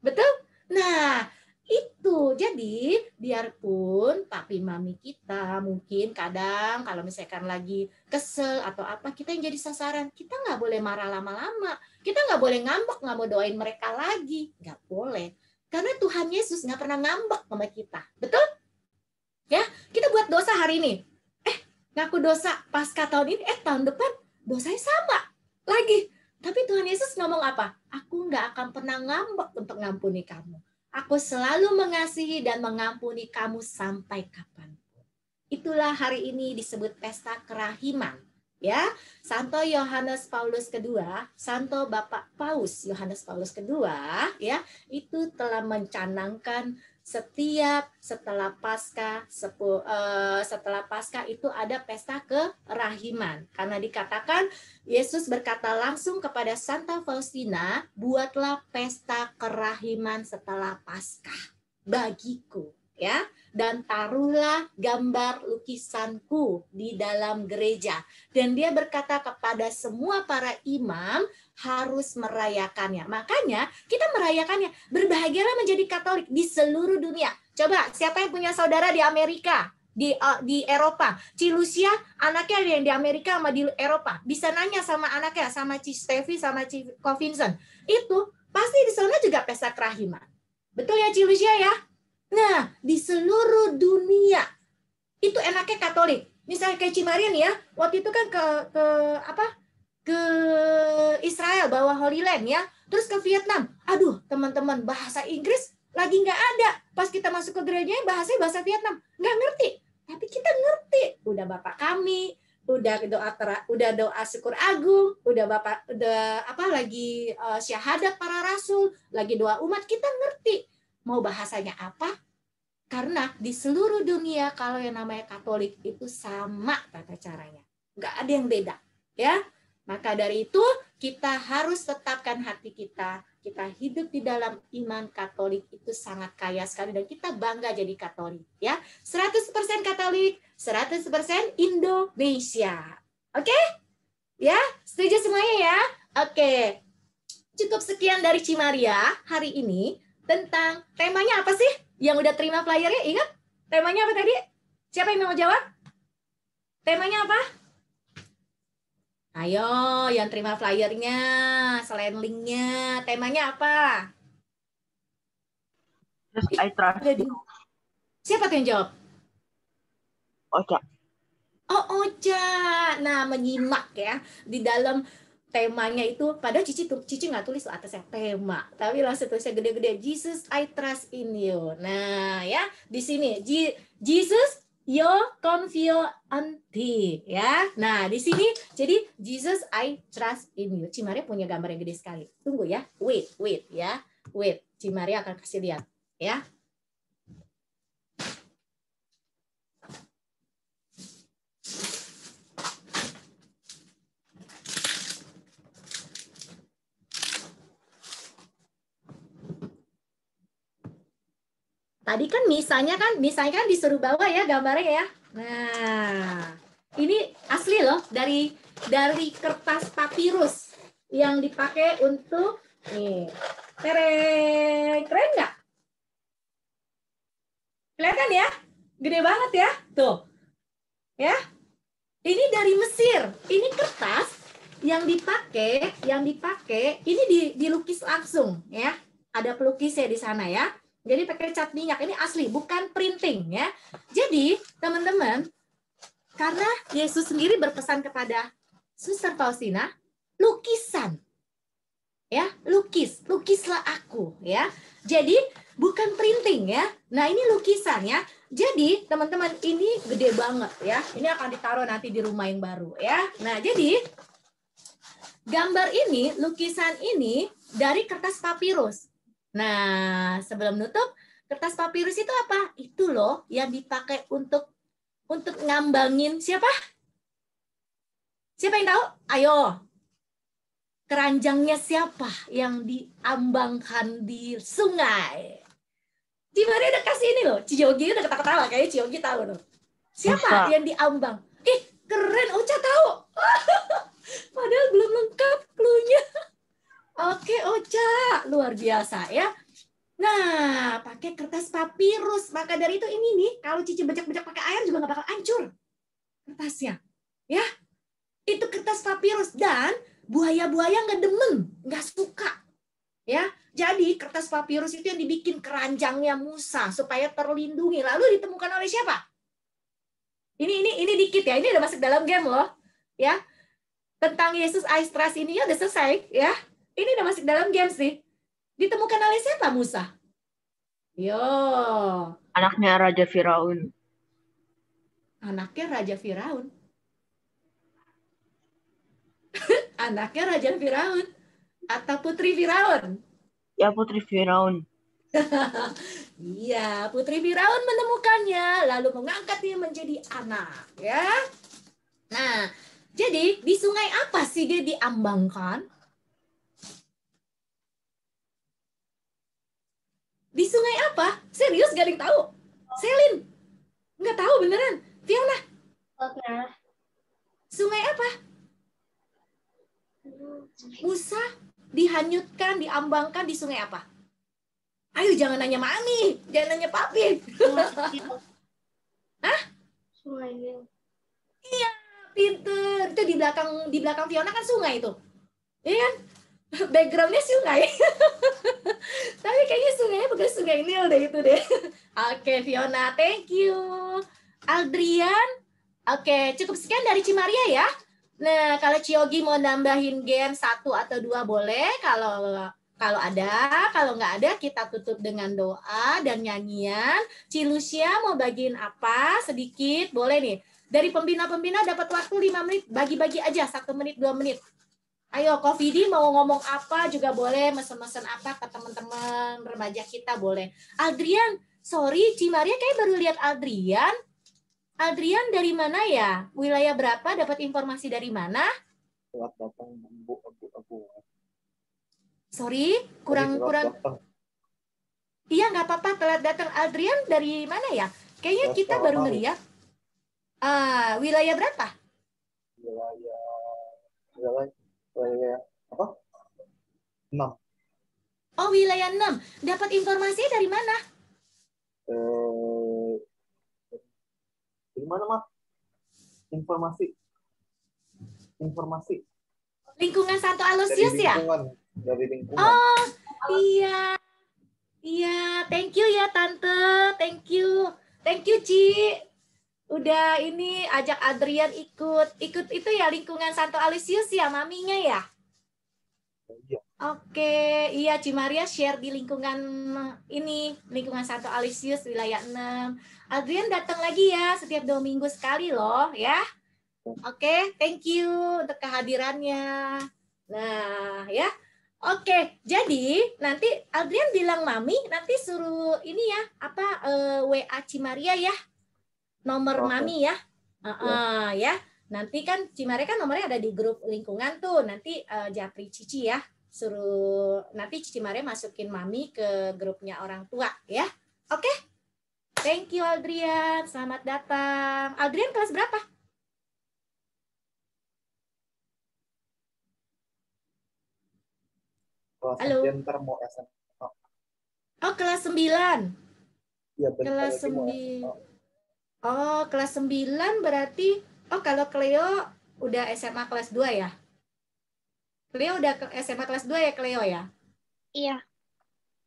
Betul? Nah, itu. Jadi, biarpun papi Mami kita mungkin kadang kalau misalkan lagi kesel atau apa, kita yang jadi sasaran. Kita nggak boleh marah lama-lama. Kita nggak boleh ngambek, nggak mau doain mereka lagi. Nggak boleh. Karena Tuhan Yesus nggak pernah ngambek sama kita. Betul? Ya, kita buat dosa hari ini. Ngaku dosa pasca tahun ini, tahun depan dosanya sama lagi. Tapi Tuhan Yesus ngomong apa? Aku nggak akan pernah ngambek untuk ngampuni kamu. Aku selalu mengasihi dan mengampuni kamu sampai kapanpun. Itulah hari ini disebut pesta kerahiman. Ya, Santo Yohanes Paulus II, Santo Bapak Paus Yohanes Paulus II, ya, itu telah mencanangkan setiap setelah Paskah itu ada pesta kerahiman. Karena dikatakan Yesus berkata langsung kepada Santa Faustina, buatlah pesta kerahiman setelah Paskah bagiku, ya. Dan taruhlah gambar lukisanku di dalam gereja. Dan dia berkata kepada semua para imam harus merayakannya. Makanya kita merayakannya. Berbahagialah menjadi Katolik di seluruh dunia. Coba, siapa yang punya saudara di Amerika? Di Eropa. Ci Lucia, anaknya yang di Amerika sama di Eropa. Bisa nanya sama anaknya, sama Ci Steffi, sama Ci Ko Vincent. Itu pasti di sana juga pesta kerahiman. Betul ya Ci Lucia ya? Nah, di seluruh dunia itu enaknya Katolik. Misalnya kayak Cimaria nih ya, waktu itu kan ke Israel bawa Holy Land ya, terus ke Vietnam. Aduh, teman-teman, bahasa Inggris lagi nggak ada. Pas kita masuk ke gerejanya bahasa Vietnam, nggak ngerti. Tapi kita ngerti. Udah Bapak kami, udah doa syukur agung, udah lagi syahadat para rasul, lagi doa umat, kita ngerti. Mau bahasanya apa? Karena di seluruh dunia kalau yang namanya Katolik itu sama tata caranya. Nggak ada yang beda. Ya. Maka dari itu kita harus tetapkan hati kita. Kita hidup di dalam iman Katolik itu sangat kaya sekali. Dan kita bangga jadi Katolik. Ya. 100% Katolik, 100% Indonesia. Oke? Ya, setuju semuanya ya? Oke. Cukup sekian dari Cimaria hari ini tentang temanya apa sih? Yang udah terima flyernya ingat? Temanya apa tadi? Siapa yang mau jawab? Temanya apa? Ayo, yang terima flyernya, selain linknya, temanya apa? Terus I trust you. Siapa tuh yang jawab? Ocha. Oh, Ocha. Nah, menyimak ya di dalam temanya itu. Padahal Cici nggak tulis atasnya tema, tapi langsung tulisnya gede-gede. Jesus, I trust in you. Nah, ya di sini Jesus, your confiante, ya. Nah, di sini jadi Jesus, I trust in you. Cimaria punya gambar yang gede sekali. Tunggu ya. Wait ya. Wait. Cimaria akan kasih lihat, ya. Tadi kan misalnya kan disuruh bawa ya gambarnya ya. Nah, ini asli loh dari kertas papirus yang dipakai untuk nih. Tereng, keren nggak? Kelihatan ya? Gede banget ya, tuh. Ya, ini dari Mesir. Ini kertas yang dipakai ini dilukis langsung ya. Ada pelukisnya di sana ya. Jadi pakai cat minyak, ini asli, bukan printing ya. Jadi teman-teman, karena Yesus sendiri berpesan kepada Suster Faustina, lukisan, ya, lukislah aku, ya. Jadi bukan printing ya. Nah ini lukisannya. Jadi teman-teman ini gede banget ya. Ini akan ditaruh nanti di rumah yang baru ya. Nah jadi gambar ini, lukisan ini dari kertas papirus. Nah, sebelum nutup, kertas papirus itu apa? Itu loh yang dipakai untuk ngambangin siapa? Siapa yang tahu? Ayo. Keranjangnya siapa yang diambangkan di sungai? Cimaria udah kasih ini loh. Ciyogi udah ketawa-ketawa. Kayaknya Ciyogi tahu loh. Siapa yang diambang? Keren. Ocha tahu. Padahal belum lengkap cluenya. Oke, Ocha, luar biasa ya. Nah, pakai kertas papirus. Maka dari itu ini nih, kalau Cici bejak-bejak pakai air juga nggak bakal hancur kertasnya. Ya, itu kertas papirus dan buaya-buaya nggak demen, nggak suka. Ya, jadi kertas papirus itu yang dibikin keranjangnya Musa supaya terlindungi. Lalu ditemukan oleh siapa? Ini dikit ya. Ini udah masuk dalam game loh. Ya, tentang Yesus I trust ini ya udah selesai ya. Ini udah masuk dalam game sih. Ditemukan oleh siapa Musa? Yo. Anaknya Raja Firaun. Anaknya Raja Firaun. Anaknya Raja Firaun. Atau Putri Firaun? Ya, Putri Firaun. Iya, Putri Firaun menemukannya. Lalu mengangkatnya menjadi anak. Ya. Nah, jadi di sungai apa sih dia diambangkan? Di sungai apa? Serius gak ada yang tahu? Selin? Nggak tahu beneran? Fiona? Oke. Sungai apa? Musa dihanyutkan, diambangkan di sungai apa? Ayo jangan nanya Mami, jangan nanya Papi. Hah? Sungai Nil. Iya, pinter. Itu di belakang Fiona kan sungai itu. Iya kan? Backgroundnya sungai. Tapi kayaknya sungainya bukan sungai Nil deh itu deh. Oke, Fiona, thank you. Aldrian, oke, cukup sekian dari Cimaria ya. Nah, kalau Ciyogi mau nambahin game 1 atau 2 boleh. Kalau ada, kalau nggak ada kita tutup dengan doa dan nyanyian. Cilusia mau bagiin apa? Sedikit, boleh nih. Dari pembina-pembina dapat waktu 5 menit, bagi-bagi aja 1 menit, 2 menit. Ayo, Kofidi mau ngomong apa juga boleh, mesen-mesen apa ke teman-teman remaja kita boleh. Adrian, sorry, Cimaria kayak baru lihat Adrian. Adrian dari mana ya? Wilayah berapa? Dapat informasi dari mana? Sorry, kurang. Iya, nggak apa-apa, telat datang. Adrian dari mana ya? Kayaknya kita baru ngeliat. Wilayah berapa? Wilayah apa? 6. Oh, wilayah 6. Dapat informasi dari mana? Dari mana, Mak? Informasi. Lingkungan Santo Aloysius ya? Dari lingkungan. Oh, iya. Iya, thank you ya Tante. Thank you. Thank you, Ci. Udah ini ajak Adrian ikut itu ya lingkungan Santo Aloysius ya, maminya ya? Iya. Oke, iya Ci Maria share di lingkungan ini, lingkungan Santo Aloysius wilayah 6. Adrian datang lagi ya, setiap 2 minggu sekali loh ya. Oke, thank you untuk kehadirannya. Nah, ya. Oke, jadi nanti Adrian bilang Mami, nanti suruh ini ya, WA Cimaria ya, nomor Mami ya. Ya. Nanti kan Cimaria kan nomornya ada di grup lingkungan tuh, nanti Japri Cici ya, suruh nanti Cimaria masukin Mami ke grupnya orang tua ya. Oke, thank you Adrian, selamat datang. Adrian kelas berapa? Halo. Ntar mau SMA. Oh, kelas 9. Iya, kelas 9. Oh, kelas 9 berarti kalau Cleo udah SMA kelas 2 ya? Cleo udah SMA kelas 2 ya, Cleo ya? Iya.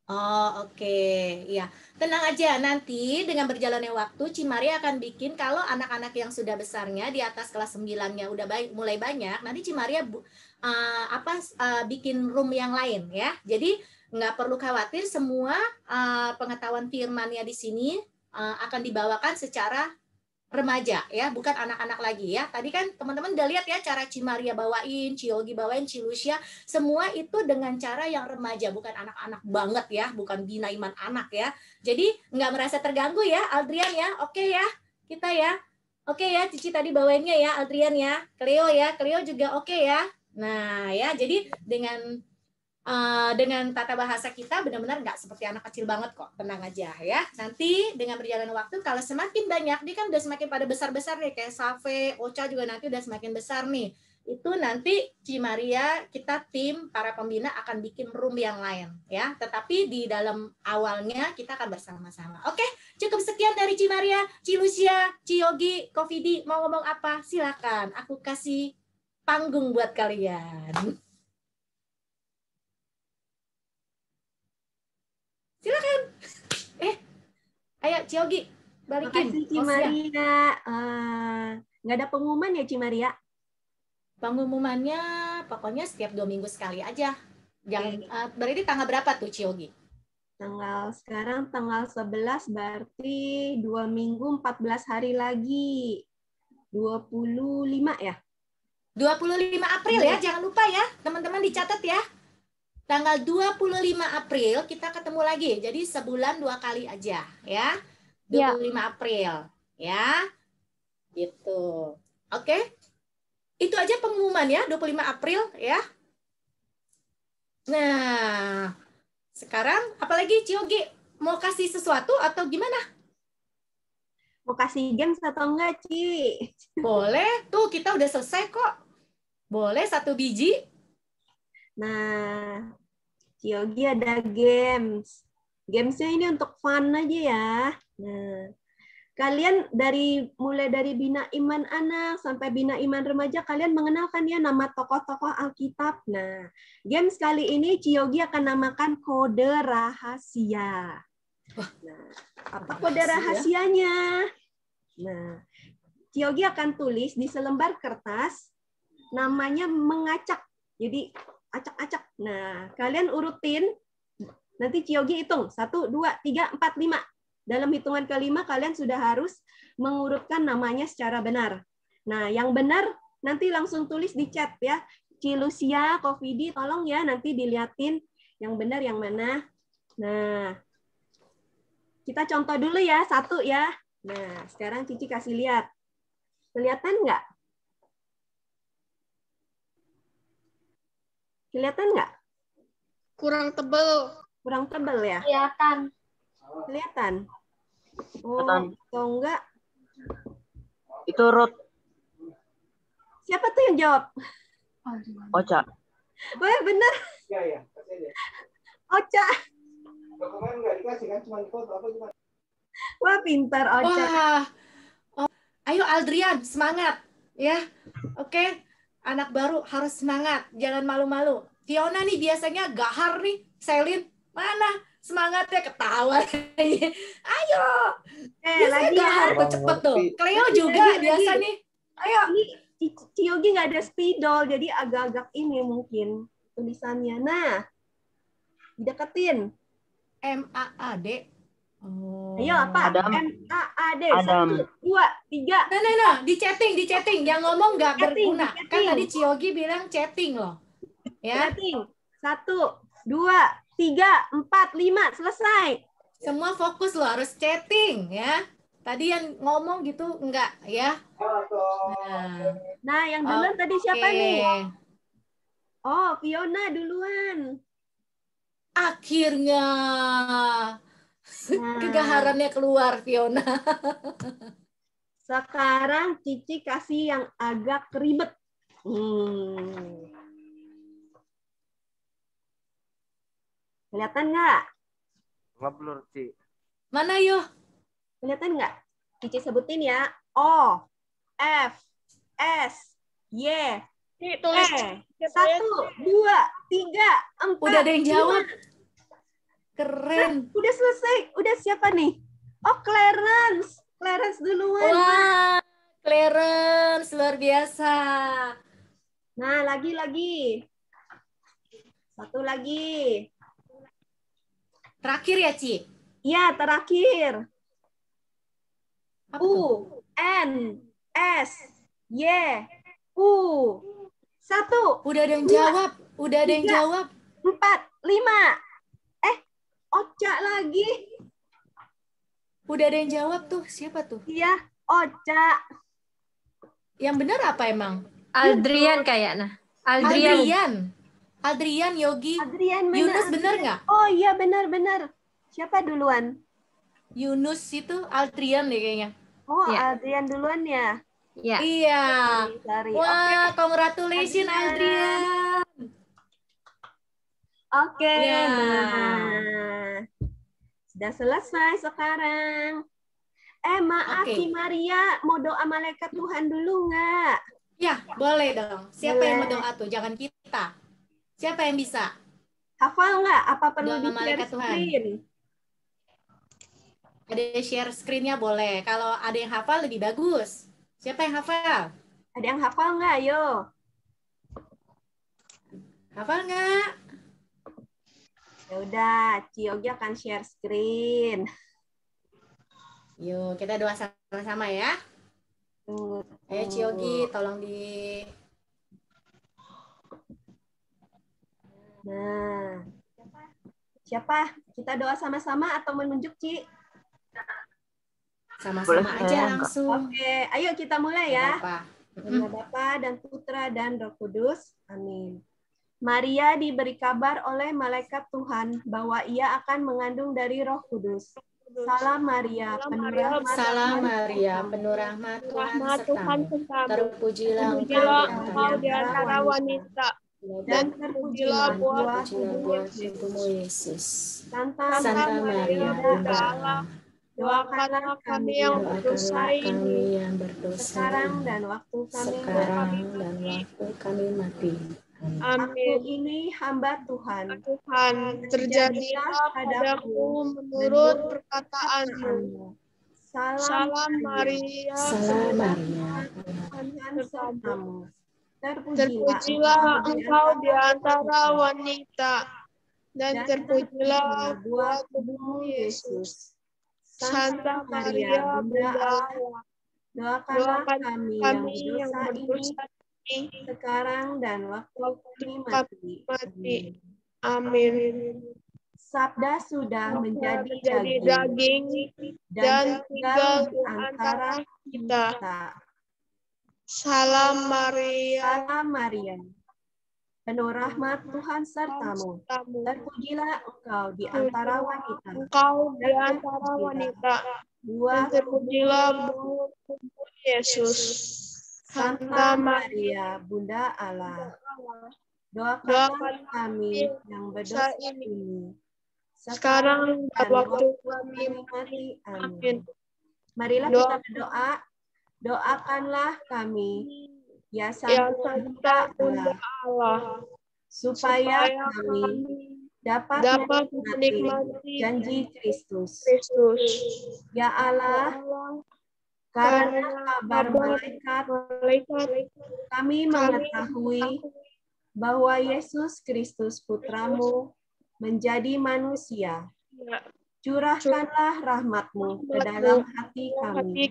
Oh, oke. Iya. Tenang aja, nanti dengan berjalannya waktu Cimaria akan bikin kalau anak-anak yang sudah besarnya di atas kelas 9-nya udah mulai banyak, nanti Cimaria bikin room yang lain ya. Jadi nggak perlu khawatir, semua pengetahuan firman-nya di sini akan dibawakan secara remaja ya, bukan anak-anak lagi ya. Tadi kan teman-teman udah lihat ya cara Cimaria bawain, Ciyogi bawain, Cilucia, semua itu dengan cara yang remaja, bukan anak-anak banget ya, bukan Bina Iman anak ya. Jadi nggak merasa terganggu ya, Adrian ya. Oke ya, kita ya. Oke ya, Cici tadi bawainnya ya, Adrian ya. Cleo ya, Cleo juga oke ya. Nah ya, jadi dengan tata bahasa kita benar-benar nggak seperti anak kecil banget kok, tenang aja ya. Nanti dengan berjalan waktu kalau semakin banyak, dia kan udah semakin pada besar-besar nih, kayak Safe, Ocha juga nanti udah semakin besar nih. Itu nanti Cimaria, kita tim para pembina akan bikin room yang lain ya. Tetapi di dalam awalnya kita akan bersama-sama. Oke, cukup sekian dari Cimaria, Cilucia, Ciyogi, Kofidi, mau ngomong apa? Silakan, aku kasih panggung buat kalian. Silakan. Ayo Ciyogi, balikin. Makasih Cimaria. Nggak ada pengumuman ya Cimaria? Pengumumannya pokoknya setiap 2 minggu sekali aja. Berarti tanggal berapa tuh Ciyogi? Sekarang tanggal 11, berarti 2 minggu 14 hari lagi. 25 ya? 25 April ya, jangan lupa ya. Teman-teman dicatat ya. Tanggal 25 April kita ketemu lagi. Jadi sebulan 2 kali aja ya. 25 April ya. Gitu. Oke. Itu aja pengumuman ya, 25 April ya. Nah, sekarang apalagi Ciyogi mau kasih sesuatu atau gimana? Mau kasih games atau enggak, Ci? Boleh. Tuh, kita udah selesai kok. Boleh 1 biji. Nah, Ciyogi ada games. Gamesnya ini untuk fun aja ya. Nah, kalian mulai dari Bina Iman Anak sampai Bina Iman Remaja, kalian mengenalkan ya nama tokoh-tokoh Alkitab. Nah, games kali ini Ciyogi akan namakan kode rahasia. Nah, apa kode rahasianya? Nah, Ciyogi akan tulis di selembar kertas, namanya mengacak. Jadi acak-acak. Nah, kalian urutin, nanti Ciyogi hitung 1, 2, 3, 4, 5. Dalam hitungan kelima kalian sudah harus mengurutkan namanya secara benar. Nah, yang benar nanti langsung tulis di chat ya. Cilucia, Kofidi, tolong ya nanti dilihatin yang benar yang mana. Nah, kita contoh dulu ya, 1 ya. Nah, sekarang Cici kasih lihat. Kelihatan nggak? Kelihatan nggak? Kurang tebel. Kurang tebel ya? Kelihatan. Kelihatan? Oh, atau enggak? Itu Ruth. Siapa tuh yang jawab? Ocha. Oh ya benar. Ocha. Dokumen nggak dikasih kan, cuma foto apa gimana? Wah, pintar Ocha. Wah. Oh, ayo Aldrian, semangat ya. Oke. Anak baru harus semangat, jangan malu-malu. Fiona nih biasanya gahar nih, Selin. Mana semangatnya, ketawa. Ayo. Biasanya Lagi gahar ya. tuh cepet tuh. Cleo juga lagi. biasa nih. Ayo. Ini Ciyogi nggak ada spidol, jadi agak-agak ini mungkin tulisannya. Nah, dideketin. MAAD. Oh. Ayo apa? Adam. MAAD. Adam. 1, 2, 3. Nah. Di chatting. Yang ngomong nggak berguna. Chatting. Kan tadi Ciyogi bilang chatting loh. Ya. Chatting. 1, 2, 3, 4, 5. Selesai. Semua fokus loh, harus chatting ya. Tadi yang ngomong gitu enggak ya. Nah, yang duluan tadi siapa nih? Oh, Fiona duluan. Akhirnya. Kegaharannya keluar, Fiona. Sekarang Cici kasih yang agak ribet. Kelihatan nggak? Nggak blur, Ci. Mana yuk? Kelihatan nggak? Cici sebutin ya. O, F, S, Y, E. 1, 2, 3, 4. Udah ada yang jawab. 5. Keren. Udah selesai. Udah siapa nih? Oh, Clarence. Clarence duluan. Wah, Clarence luar biasa. Nah, lagi. Satu lagi. Terakhir ya, Ci? Iya, terakhir. U, N, S, Y, U. 1. Udah ada yang jawab. 4, 5. Ocha lagi. Udah ada yang jawab tuh. Siapa tuh? Iya, Ocha. Yang benar apa emang? Aldrian kayaknya. Aldrian, Yogi. Adrian benar. Yunus benar nggak? Oh iya, benar. Siapa duluan? Yunus itu Aldrian deh kayaknya. Oh, Ya. Adrian duluan ya? Ya. Iya. Sorry. Wah, congratulations Aldrian. Oke, Ya. nah. Sudah selesai sekarang. Maaf, Oke. Ci Maria, mau doa malaikat Tuhan dulu nggak? Ya, boleh dong. Siapa Boleh. yang mau doa tuh? Jangan kita. Siapa yang bisa? Hafal nggak? Apa perlu Doa di-share malaikat Tuhan. screen? Ada share screen-nya boleh. Kalau ada yang hafal lebih bagus. Siapa yang hafal? Ada yang hafal nggak? Ayo. Hafal nggak? Ya udah, Ciyogi akan share screen. Yuk, kita doa sama-sama ya. Ayo Ciyogi, tolong di... Nah, siapa? Kita doa sama-sama atau menunjuk, Ci? Sama-sama aja langsung. Oke, ayo kita mulai ya. Apa? Nama Bapa dan Putra dan Roh Kudus. Amin. Maria diberi kabar oleh malaikat Tuhan bahwa ia akan mengandung dari Roh Kudus. Salam Maria, penuh rahmat. Salam Maria, penuh rahmat Tuhan sertamu. Terpujilah engkau di antara wanita, dan terpujilah buah tubuhmu Yesus. Santa Maria, Bunda Allah, doakanlah kami yang berdosa ini sekarang dan waktu kami mati. Aku ini hamba Tuhan. Terjadilah padaku menurut perkataanmu. Salam Maria. Tuhan sertamu. Terpujilah engkau di antara wanita, dan terpujilah buah tubuhmu Yesus. Santa Maria, Bunda Allah, doakanlah kami yang berdosa ini ini sekarang dan waktu kami mati. Amin. Sabda sudah menjadi daging dan tinggal di antara kita. Salam Maria. Salam Maria, penuh rahmat Tuhan sertamu. Terpujilah engkau di antara wanita. Dan terpujilah buah tubuh Yesus. Santa Maria, Bunda Allah, Doakanlah kami yang berdosa ini. Sekarang dan waktu kami mati. Amin. Amin. Marilah kita berdoa. Doakanlah kami, ya Sang Bunda Allah, supaya kami dapat menikmati janji Kristus. Ya Allah, karena kabar malaikat, kami mengetahui bahwa Yesus Kristus Putramu menjadi manusia. Curahkanlah rahmat-Mu ke dalam hati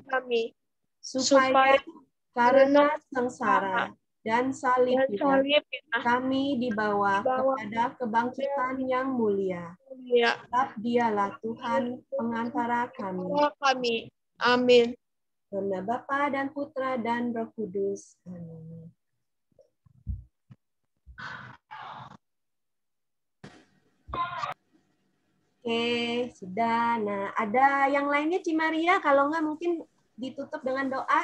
kami, supaya karena sengsara dan salib kami dibawa kepada kebangkitan yang mulia. Sebab Dialah Tuhan pengantara kami. Amin. Karena Bapa dan Putra dan Roh Kudus. Amin. Oke, sudah. Nah, ada yang lainnya, Cimaria? Kalau enggak mungkin ditutup dengan doa.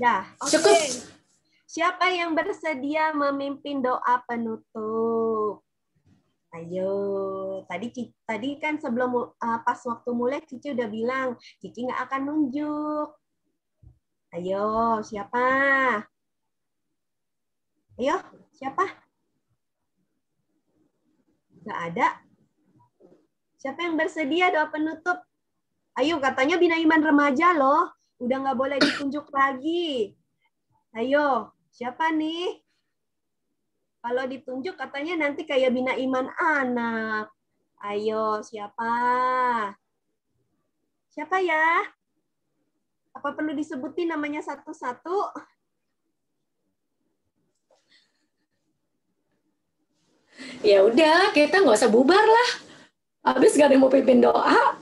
Dah. Cukup. Siapa yang bersedia memimpin doa penutup? Ayo, tadi kan sebelum pas waktu mulai Cici udah bilang, Cici nggak akan nunjuk. Ayo, siapa? Ayo, siapa? Nggak ada. Siapa yang bersedia doa penutup? Ayo, katanya Bina Iman Remaja loh. Udah nggak boleh ditunjuk lagi. Ayo, siapa nih? Kalau ditunjuk katanya nanti kayak Bina Iman Anak. Ayo, siapa? Siapa ya? Apa perlu disebutin namanya satu-satu? Ya udah, kita nggak usah bubar lah. Habis gak ada yang mau pimpin doa.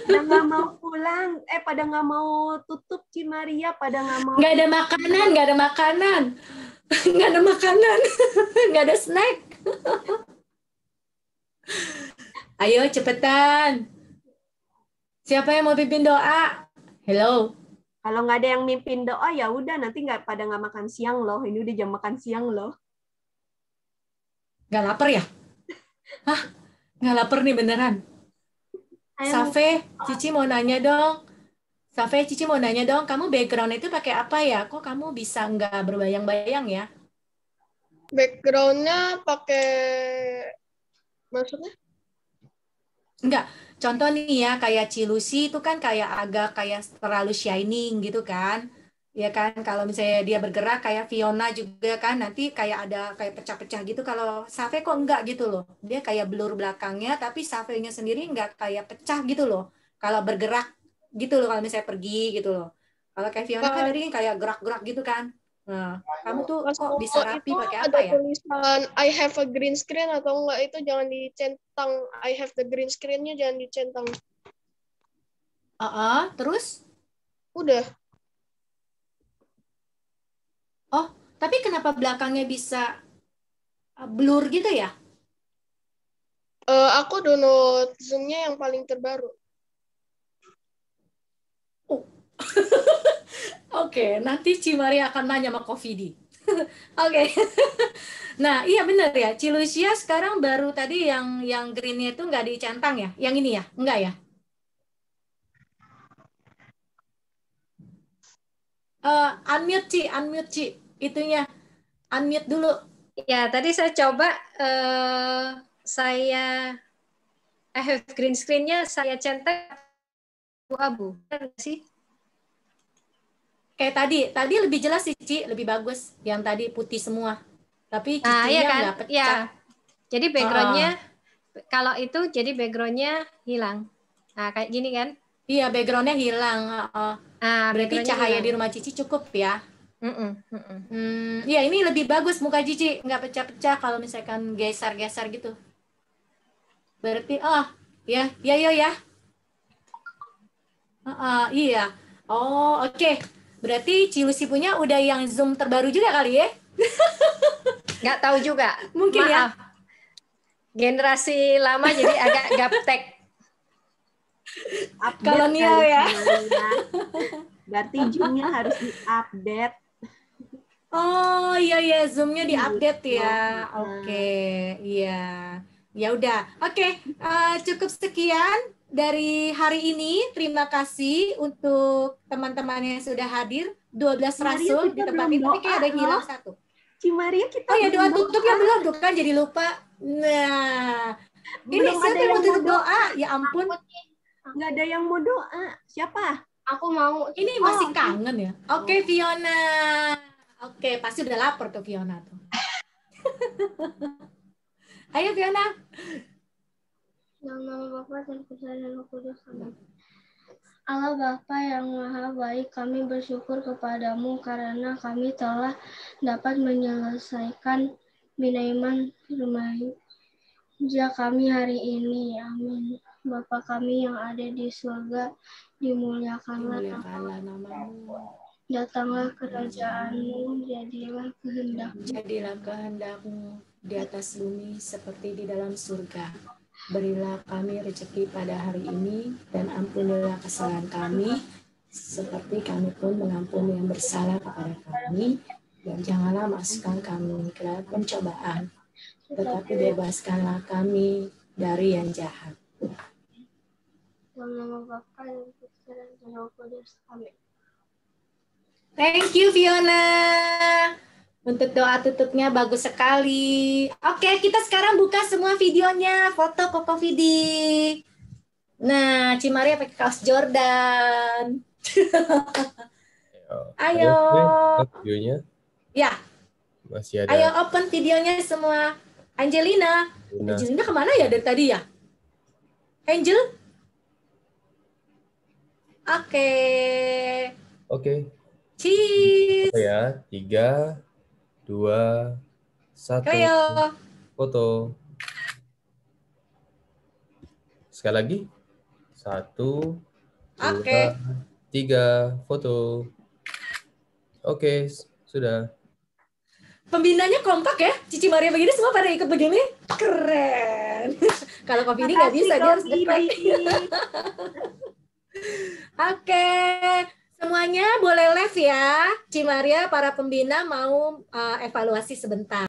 Pada nggak mau pulang, pada nggak mau tutup Cimaria, pada nggak mau. Nggak ada makanan, nggak ada makanan. Nggak ada makanan, nggak ada snack. Ayo cepetan. Siapa yang mau pimpin doa? Hello. Kalau nggak ada yang mimpin doa ya udah nanti nggak pada nggak makan siang loh. Ini udah jam makan siang loh. Nggak lapar ya? Hah? Nggak lapar nih beneran. Safe, Cici mau nanya dong. Safe, Cici mau nanya dong. Kamu background itu pakai apa ya? Kok kamu bisa nggak berbayang-bayang ya? Backgroundnya pakai maksudnya? Enggak. Contoh nih ya, kayak Cilusi itu kan kayak agak kayak terlalu shining gitu kan. Ya kan, kalau misalnya dia bergerak kayak Fiona juga kan, nanti kayak ada kayak pecah-pecah gitu. Kalau Safe kok enggak gitu loh. Dia kayak blur belakangnya, tapi Safe-nya sendiri enggak kayak pecah gitu loh. Kalau bergerak gitu loh, kalau misalnya pergi gitu loh. Kalau kayak Fiona kan dari kayak gerak-gerak gitu kan. Nah, kamu tuh kok bisa rapi pakai apa ya? Ada tulisan I have a green screen atau enggak, itu jangan dicentang. I have the green screen-nya jangan dicentang. Terus? Udah. Oh, tapi kenapa belakangnya bisa blur gitu ya? Aku download Zoom-nya yang paling terbaru. Oke, nanti Cimari akan nanya sama Kofidi. Oke. Nah, iya benar ya. Cilusia sekarang baru tadi yang green-nya itu nggak dicentang ya? Yang ini ya? Enggak ya? Unmute Ci. Itunya. Unmute dulu. Ya, tadi saya coba saya have green screen-nya saya centang abu-abu. Benar sih? Kayak tadi lebih jelas sih, Ci, lebih bagus. Yang tadi putih semua. Tapi Nah, iya kan? nggak pecah. Ya. Jadi background-nya kalau itu jadi background-nya hilang. Nah, kayak gini kan? Iya, background-nya hilang. Berarti cahaya hilang di rumah Cici cukup ya? Iya, ini lebih bagus muka Cici, nggak pecah-pecah kalau misalkan geser-geser gitu. Berarti, ya. Iya. Oh, oke. Berarti Cilusi punya udah yang Zoom terbaru juga kali ya? Nggak tahu juga. Mungkin maaf. Ya. Generasi lama jadi agak gaptek. Kalau Nia ya. Berarti Zoom-nya harus diupdate. Oh iya Zoom-nya diupdate ya. Oke, iya. Ya udah. Oke, cukup sekian dari hari ini. Terima kasih untuk teman-teman yang sudah hadir. 12 Maria, rasul di kita tempat belum ini, tapi kayak ada yang doa, hilang loh. satu. Cimaria kita Oh ya, doa belum tutupnya belum tuh kan jadi lupa. Nah, ini Belum siapa ada yang mau yang tutup mau doa? Ya ampun. Nggak ada yang mau doa. Siapa? Aku mau. Ini masih kangen ya. Oke, Fiona. Oke, pasti udah lapar tuh Fiona tuh. Ayo Fiona. Dalam nama Bapa dan Putra dan Roh Kudus. Amin. Allah Bapa yang Maha Baik, kami bersyukur kepadamu karena kami telah dapat menyelesaikan Bina Iman remaja kami hari ini. Amin. Bapa kami yang ada di surga, dimuliakanlah namamu. Datanglah kerajaanmu, jadilah kehendakmu di atas bumi seperti di dalam surga. Berilah kami rezeki pada hari ini dan ampunilah kesalahan kami seperti kami pun mengampuni yang bersalah kepada kami, dan janganlah masukkan kami ke dalam pencobaan, tetapi bebaskanlah kami dari yang jahat. Dalam nama Bapa dan Putra dan Roh Kudus. Amin. Thank you Fiona. Untuk doa tutupnya bagus sekali. Oke, kita sekarang buka semua videonya, foto Koko Vidi. Nah, Cimaria pakai kaos Jordan. Ayo. Videonya. Ya. Masih ada. Ayo open videonya semua. Angelina. Angelina kemana ya dari tadi ya? Angel? Oke. Oke. Cheese. Ya, 3, 2, 1. Ayo. Foto. Sekali lagi. 1, 2, 3. Foto. Oke, sudah. Pembinanya kompak ya. Cici Maria begini semua pada ikut begini. Keren. Kalau Kopi ini nggak bisa, dia harus geprek. Oke. Semuanya boleh live ya. Cici Maria, para pembina mau evaluasi sebentar.